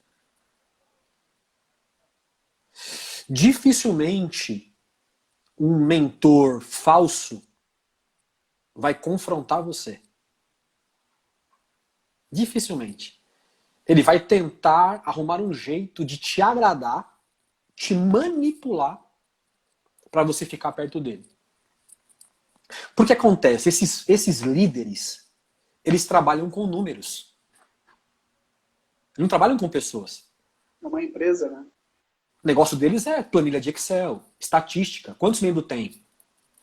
Dificilmente um mentor falso vai confrontar você. Dificilmente. Ele vai tentar arrumar um jeito de te agradar, te manipular para você ficar perto dele. Porque acontece, esses líderes, eles trabalham com números. Eles não trabalham com pessoas. É uma empresa, né? O negócio deles é planilha de Excel, estatística. Quantos membros tem?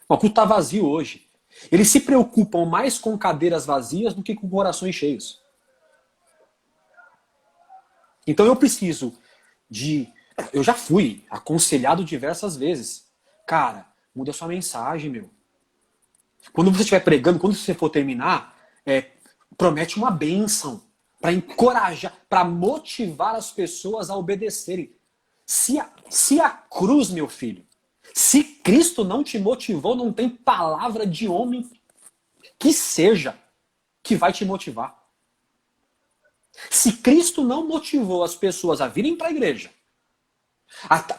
O culto está vazio hoje. Eles se preocupam mais com cadeiras vazias do que com corações cheios. Então eu preciso eu já fui aconselhado diversas vezes. Cara, muda a sua mensagem, meu. Quando você estiver pregando, quando você for terminar, promete uma bênção para encorajar, para motivar as pessoas a obedecerem. Se a cruz, meu filho, se Cristo não te motivou, não tem palavra de homem que seja que vai te motivar. Se Cristo não motivou as pessoas a virem para a igreja,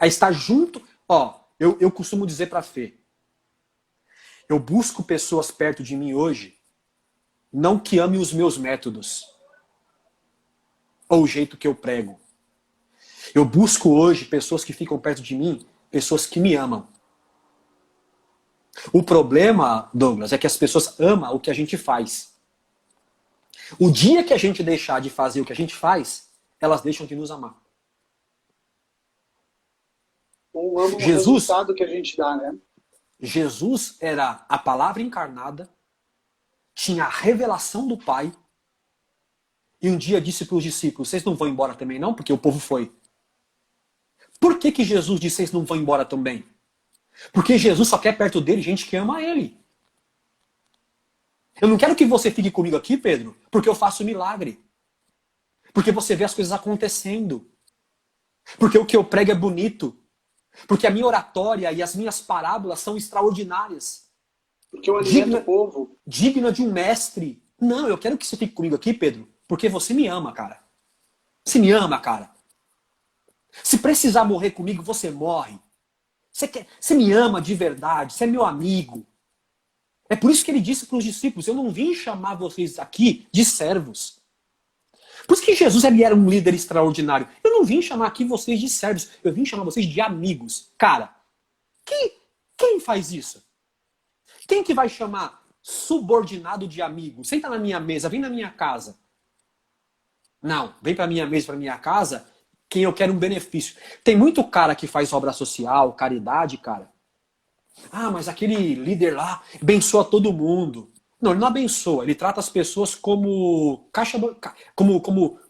a estar junto, eu costumo dizer para a Fê, eu busco pessoas perto de mim hoje não que ame os meus métodos ou o jeito que eu prego. Eu busco hoje pessoas que ficam perto de mim, pessoas que me amam. O problema, Douglas, é que as pessoas amam o que a gente faz. O dia que a gente deixar de fazer o que a gente faz, elas deixam de nos amar. Ou ama o Jesus, resultado que a gente dá, né? Jesus era a palavra encarnada, tinha a revelação do Pai, e um dia disse para os discípulos, vocês não vão embora também não? Porque o povo foi. Por que que Jesus disse, vocês não vão embora também? Porque Jesus só quer perto dele gente que ama ele. Eu não quero que você fique comigo aqui, Pedro, porque eu faço milagre. Porque você vê as coisas acontecendo. Porque o que eu prego é bonito. Porque a minha oratória e as minhas parábolas são extraordinárias. Porque eu alimento o povo. Digna de um mestre. Não, eu quero que você fique comigo aqui, Pedro, porque você me ama, cara. Você me ama, cara. Se precisar morrer comigo, você morre. Você me ama de verdade, você é meu amigo. É por isso que ele disse para os discípulos, eu não vim chamar vocês aqui de servos. Por isso que Jesus ele era um líder extraordinário. Eu não vim chamar aqui vocês de servos, eu vim chamar vocês de amigos. Cara, quem faz isso? Quem que vai chamar subordinado de amigo? Senta na minha mesa, vem na minha casa. Não, vem para minha mesa, para minha casa, quem eu quero um benefício. Tem muito cara que faz obra social, caridade, cara. Ah, mas aquele líder lá abençoa todo mundo. Não, ele não abençoa, ele trata as pessoas como como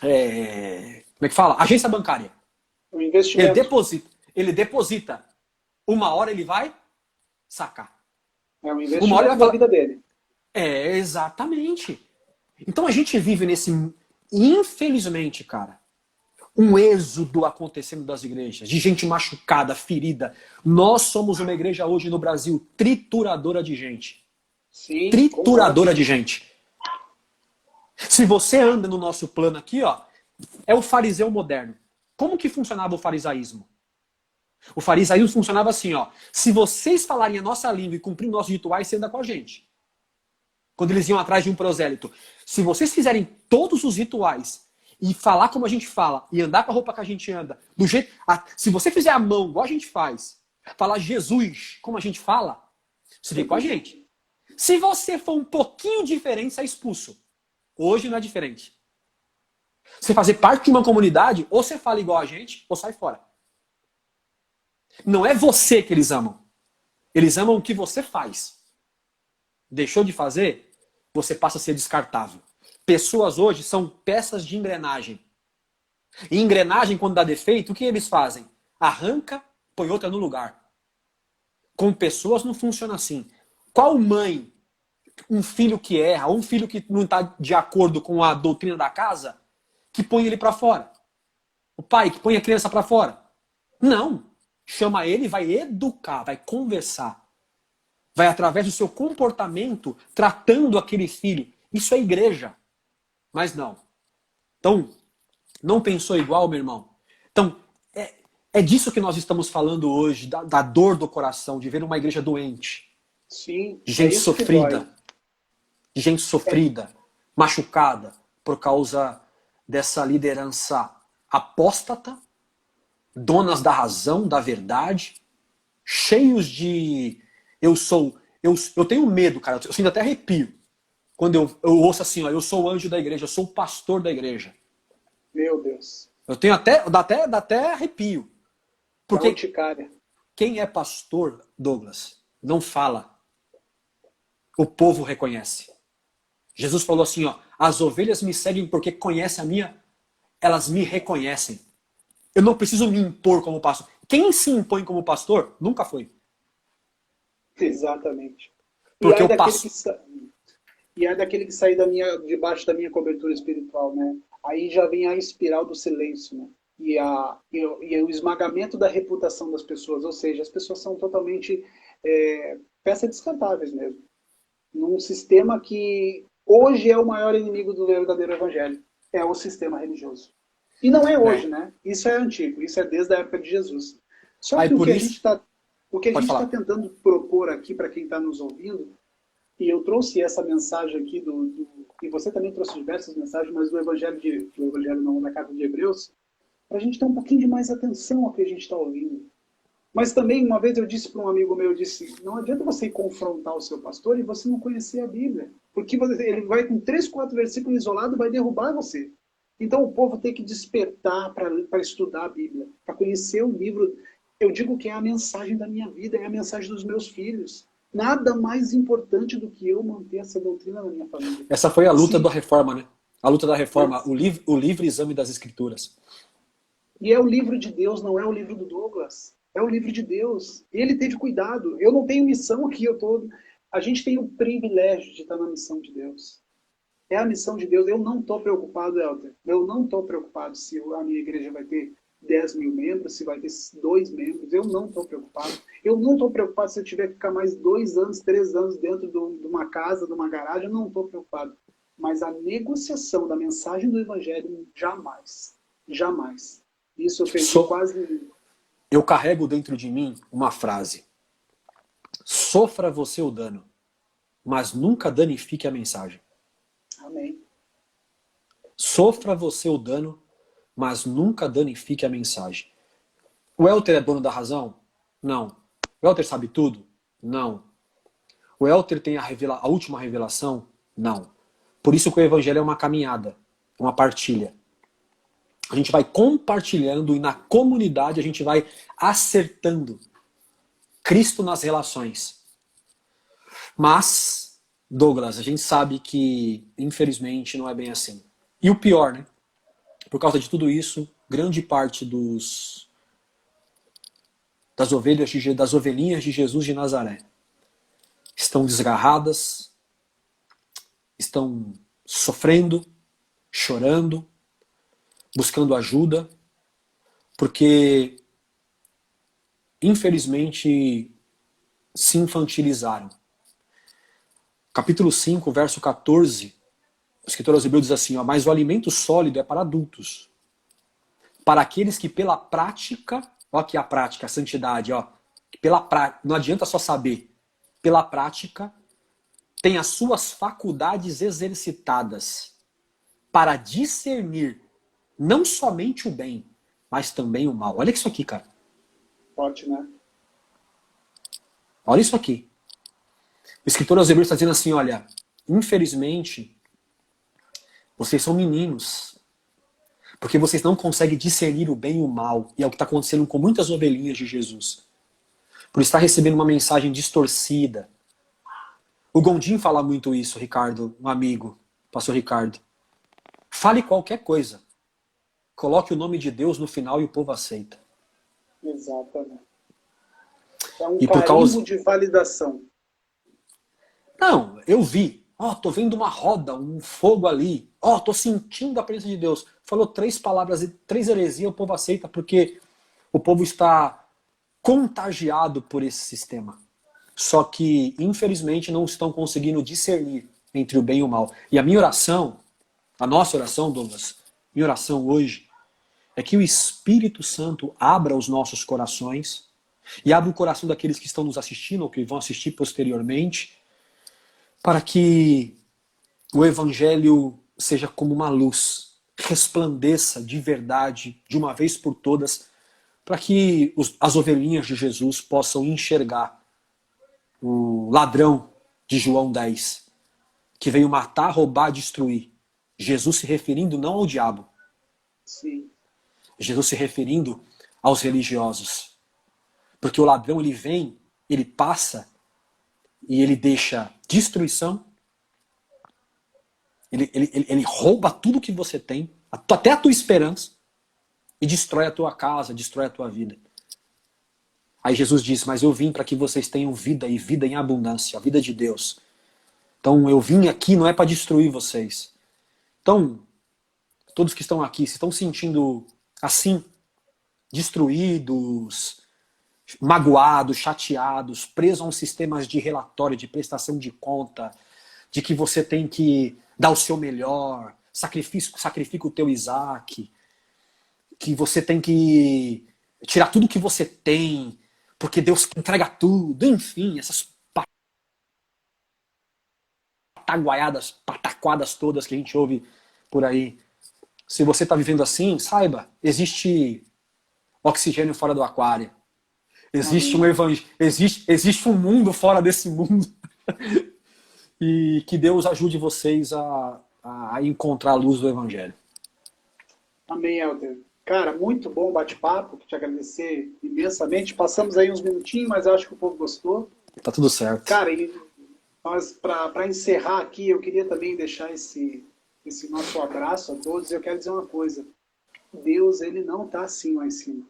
é que fala? Agência bancária. O investimento. Ele deposita. Uma hora ele vai sacar. É um investimento Uma hora ele vai da falar, vida dele. é, exatamente. Então a gente vive nesse, infelizmente, cara, um êxodo acontecendo das igrejas, de gente machucada, ferida. Nós somos uma igreja hoje no Brasil trituradora de gente. Sim, Trituradora de gente. Se você anda no nosso plano aqui, ó, é o fariseu moderno. Como que funcionava o farisaísmo? O farisaísmo funcionava assim, ó. Se vocês falarem a nossa língua e cumprirem nossos rituais, você anda com a gente. Quando eles iam atrás de um prosélito. Se vocês fizerem todos os rituais e falar como a gente fala, e andar com a roupa que a gente anda, do jeito. Se você fizer a mão igual a gente faz, falar Jesus como a gente fala, você vem com a gente. Se você for um pouquinho diferente, você é expulso. Hoje não é diferente. Você fazer parte de uma comunidade, ou você fala igual a gente, ou sai fora. Não é você que eles amam. Eles amam o que você faz. Deixou de fazer, você passa a ser descartável. Pessoas hoje são peças de engrenagem. E engrenagem, quando dá defeito, o que eles fazem? Arranca, põe outra no lugar. Com pessoas não funciona assim. Qual mãe, um filho que erra, ou um filho que não está de acordo com a doutrina da casa, que põe ele para fora? O pai que põe a criança para fora? Não. Chama ele, vai educar, vai conversar. Vai através do seu comportamento tratando aquele filho. Isso é igreja. Mas não. Então, não pensou igual, meu irmão? Então, é disso que nós estamos falando hoje, da dor do coração, de ver uma igreja doente. Sim. De gente sofrida. De gente sofrida, machucada, por causa dessa liderança apóstata, donas da razão, da verdade, cheios de... Eu tenho medo, cara, eu sinto até arrepio. Quando eu ouço assim, ó, eu sou o anjo da igreja, eu sou o pastor da igreja. Meu Deus. Dá até arrepio. Porque quem é pastor, Douglas, não fala. O povo reconhece. Jesus falou assim, ó, as ovelhas me seguem porque conhecem a minha, elas me reconhecem. Eu não preciso me impor como pastor. Quem se impõe como pastor, nunca foi. Exatamente. Porque E é daquele que sai debaixo da minha cobertura espiritual, né? Aí já vem a espiral do silêncio, né? E o esmagamento da reputação das pessoas. Ou seja, as pessoas são totalmente peças descartáveis mesmo. Num sistema que hoje é o maior inimigo do verdadeiro evangelho. É o sistema religioso. E não é hoje, né? Isso é antigo. Isso é desde a época de Jesus. Só que o que a gente está tentando propor aqui para quem está nos ouvindo E eu trouxe essa mensagem aqui e você também trouxe diversas mensagens, mas do Evangelho não, da Carta de Hebreus, para a gente ter um pouquinho de mais atenção ao que a gente está ouvindo. Mas também, uma vez eu disse para um amigo meu, eu disse, não adianta você confrontar o seu pastor e você não conhecer a Bíblia. Porque ele vai com 3, 4 versículos isolados e vai derrubar você. Então o povo tem que despertar para estudar a Bíblia, para conhecer o livro. Eu digo que é a mensagem da minha vida, é a mensagem dos meus filhos. Nada mais importante do que eu manter essa doutrina na minha família. Essa foi a luta Sim. da reforma, né? A luta da reforma, o livre exame das escrituras. E é o livro de Deus, não é o livro do Douglas. É o livro de Deus. Ele teve cuidado. Eu não tenho missão aqui, a gente tem o privilégio de estar na missão de Deus. É a missão de Deus. Eu não estou preocupado, Helder. Eu não estou preocupado se a minha igreja vai ter 10 mil membros, se vai ter 2 membros. Eu não estou preocupado. Eu não estou preocupado se eu tiver que ficar mais 2 anos, 3 anos dentro de uma casa, de uma garagem. Eu não estou preocupado. Mas a negociação da mensagem do Evangelho, jamais. Jamais. Isso eu perdi quase... Eu carrego dentro de mim uma frase. Sofra você o dano, mas nunca danifique a mensagem. Amém. Sofra você o dano, mas nunca danifique a mensagem. O Elter é dono da razão? Não. O Elter sabe tudo? Não. O Elter tem a última revelação? Não. Por isso que o Evangelho é uma caminhada, uma partilha. A gente vai compartilhando e na comunidade a gente vai acertando Cristo nas relações. Mas, Douglas, a gente sabe que, infelizmente, não é bem assim. E o pior, né? Por causa de tudo isso, grande parte das ovelhinhas de Jesus de Nazaré estão desgarradas, estão sofrendo, chorando, buscando ajuda, porque, infelizmente, se infantilizaram. Capítulo 5, verso 14, o escritor aos Hebreus diz assim, ó, mas o alimento sólido é para adultos, para aqueles que pela prática, ó aqui a prática, a santidade, ó, não adianta só saber, pela prática, tem as suas faculdades exercitadas para discernir não somente o bem, mas também o mal. Olha isso aqui, cara. Forte, né? Olha isso aqui. O escritor aos Hebreus está dizendo assim, olha, infelizmente, vocês são meninos, porque vocês não conseguem discernir o bem e o mal, e é o que está acontecendo com muitas ovelhinhas de Jesus. Por estar recebendo uma mensagem distorcida. O Gondim fala muito isso, Ricardo, um amigo, pastor Ricardo. Fale qualquer coisa. Coloque o nome de Deus no final e o povo aceita. Exatamente. É um E por carimbo de validação. Não, eu vi. Ó, tô vendo uma roda, um fogo ali. Ó, tô sentindo a presença de Deus. Falou 3 palavras e 3 heresias, o povo aceita porque o povo está contagiado por esse sistema. Só que, infelizmente, não estão conseguindo discernir entre o bem e o mal. E a minha oração, a nossa oração, Douglas, minha oração hoje, é que o Espírito Santo abra os nossos corações e abra o coração daqueles que estão nos assistindo ou que vão assistir posteriormente, para que o Evangelho seja como uma luz, resplandeça de verdade, de uma vez por todas, para que as ovelhinhas de Jesus possam enxergar o ladrão de João 10, que veio matar, roubar, destruir. Jesus se referindo não ao diabo. Sim. Jesus se referindo aos religiosos. Porque o ladrão, ele vem, ele passa e ele deixa destruição. Ele rouba tudo que você tem, até a tua esperança, e destrói a tua casa, destrói a tua vida. Aí Jesus diz, mas eu vim para que vocês tenham vida e vida em abundância, a vida de Deus. Então eu vim aqui não é para destruir vocês. Então, todos que estão aqui, se estão sentindo assim, destruídos, magoados, chateados, presos a um sistema de relatório, de prestação de conta, de que você tem que dar o seu melhor, sacrifica o teu Isaac, que você tem que tirar tudo que você tem, porque Deus entrega tudo, enfim, essas pataquadas todas que a gente ouve por aí. Se você está vivendo assim, saiba, existe oxigênio fora do aquário. Existe um evangelho, existe um mundo fora desse mundo. E que Deus ajude vocês a encontrar a luz do evangelho. Amém, Helder. Cara, muito bom o bate-papo, te agradecer imensamente. Passamos aí uns minutinhos, mas eu acho que o povo gostou. Tá tudo certo. Cara, nós, para encerrar aqui, eu queria também deixar esse nosso abraço a todos. Eu quero dizer uma coisa. Deus, ele não está assim lá em cima.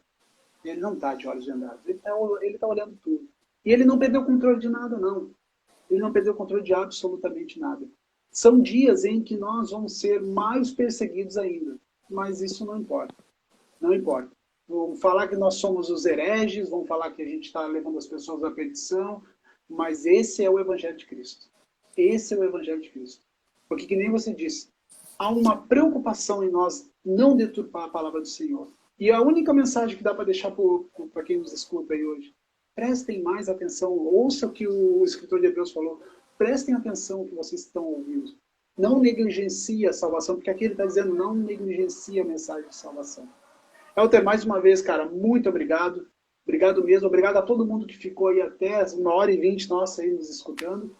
Ele não está de olhos vendados. Ele tá olhando tudo. E ele não perdeu o controle de nada, não. Ele não perdeu o controle de absolutamente nada. São dias em que nós vamos ser mais perseguidos ainda. Mas isso não importa. Não importa. Vão falar que nós somos os hereges, vão falar que a gente está levando as pessoas à perdição, mas esse é o Evangelho de Cristo. Esse é o Evangelho de Cristo. Porque, que nem você disse, há uma preocupação em nós não deturpar a palavra do Senhor. E a única mensagem que dá para deixar para quem nos escuta aí hoje, prestem mais atenção, ouça o que o escritor de Hebreus falou, prestem atenção no que vocês estão ouvindo. Não negligencie a salvação, porque aqui ele está dizendo, não negligencie a mensagem de salvação. Helder, mais uma vez, cara, muito obrigado. Obrigado mesmo. Obrigado a todo mundo que ficou aí até 1h20, nossa, aí nos escutando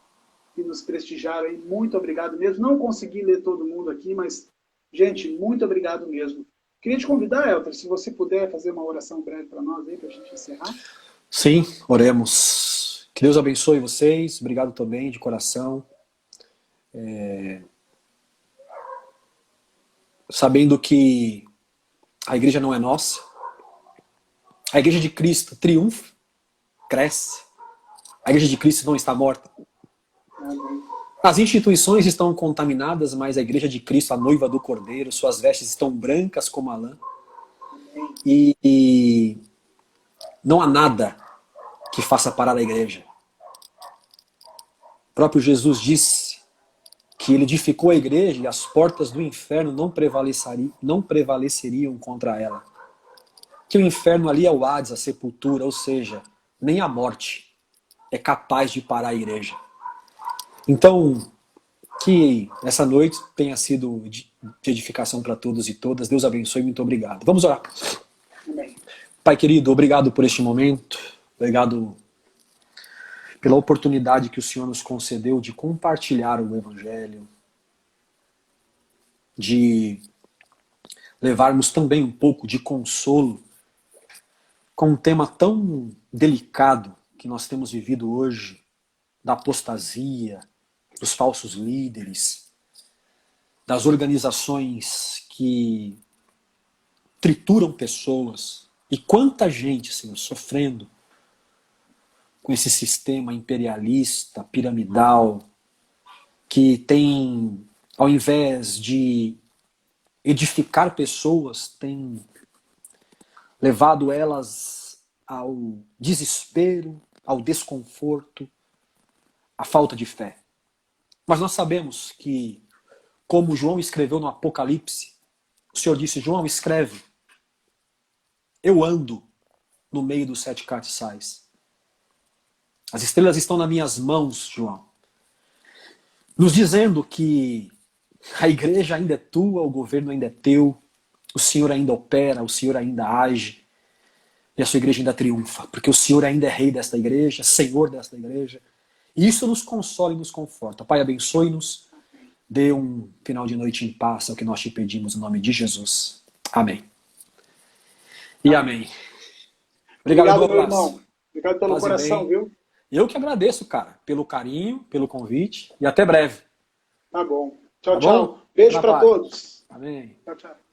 e nos prestigiaram aí. Muito obrigado mesmo. Não consegui ler todo mundo aqui, mas, gente, muito obrigado mesmo. Queria te convidar, Helder, se você puder fazer uma oração breve para nós aí, para a gente encerrar. Sim, oremos. Que Deus abençoe vocês. Obrigado também, de coração. Sabendo que a igreja não é nossa. A igreja de Cristo triunfa, cresce. A igreja de Cristo não está morta. Amém. As instituições estão contaminadas, mas a igreja de Cristo, a noiva do Cordeiro, suas vestes estão brancas como a lã. E não há nada que faça parar a igreja. O próprio Jesus disse que ele edificou a igreja e as portas do inferno não prevaleceriam contra ela. Que o inferno ali é o Hades, a sepultura, ou seja, nem a morte é capaz de parar a igreja. Então, que essa noite tenha sido de edificação para todos e todas. Deus abençoe, muito obrigado. Vamos orar. Amém. Pai querido, obrigado por este momento. Obrigado pela oportunidade que o Senhor nos concedeu de compartilhar o Evangelho, de levarmos também um pouco de consolo com um tema tão delicado que nós temos vivido hoje, da apostasia, dos falsos líderes, das organizações que trituram pessoas. E quanta gente, Senhor, sofrendo com esse sistema imperialista, piramidal, que tem, ao invés de edificar pessoas, tem levado elas ao desespero, ao desconforto, à falta de fé. Mas nós sabemos que, como João escreveu no Apocalipse, o Senhor disse, João, escreve, eu ando no meio dos 7 castiçais. As estrelas estão nas minhas mãos, João. Nos dizendo que a igreja ainda é tua, o governo ainda é teu, o Senhor ainda opera, o Senhor ainda age, e a sua igreja ainda triunfa, porque o Senhor ainda é rei desta igreja, Senhor desta igreja. E isso nos consola e nos conforta. Pai, abençoe-nos, dê um final de noite em paz, é o que nós te pedimos em nome de Jesus. Amém. E amém. Obrigado, meu irmão. Obrigado pelo coração, bem. viu? Eu que agradeço, cara, pelo carinho, pelo convite, e até breve. Tá bom. Tchau, Tá tchau. bom? Beijo para todos. Amém. Tchau, tchau.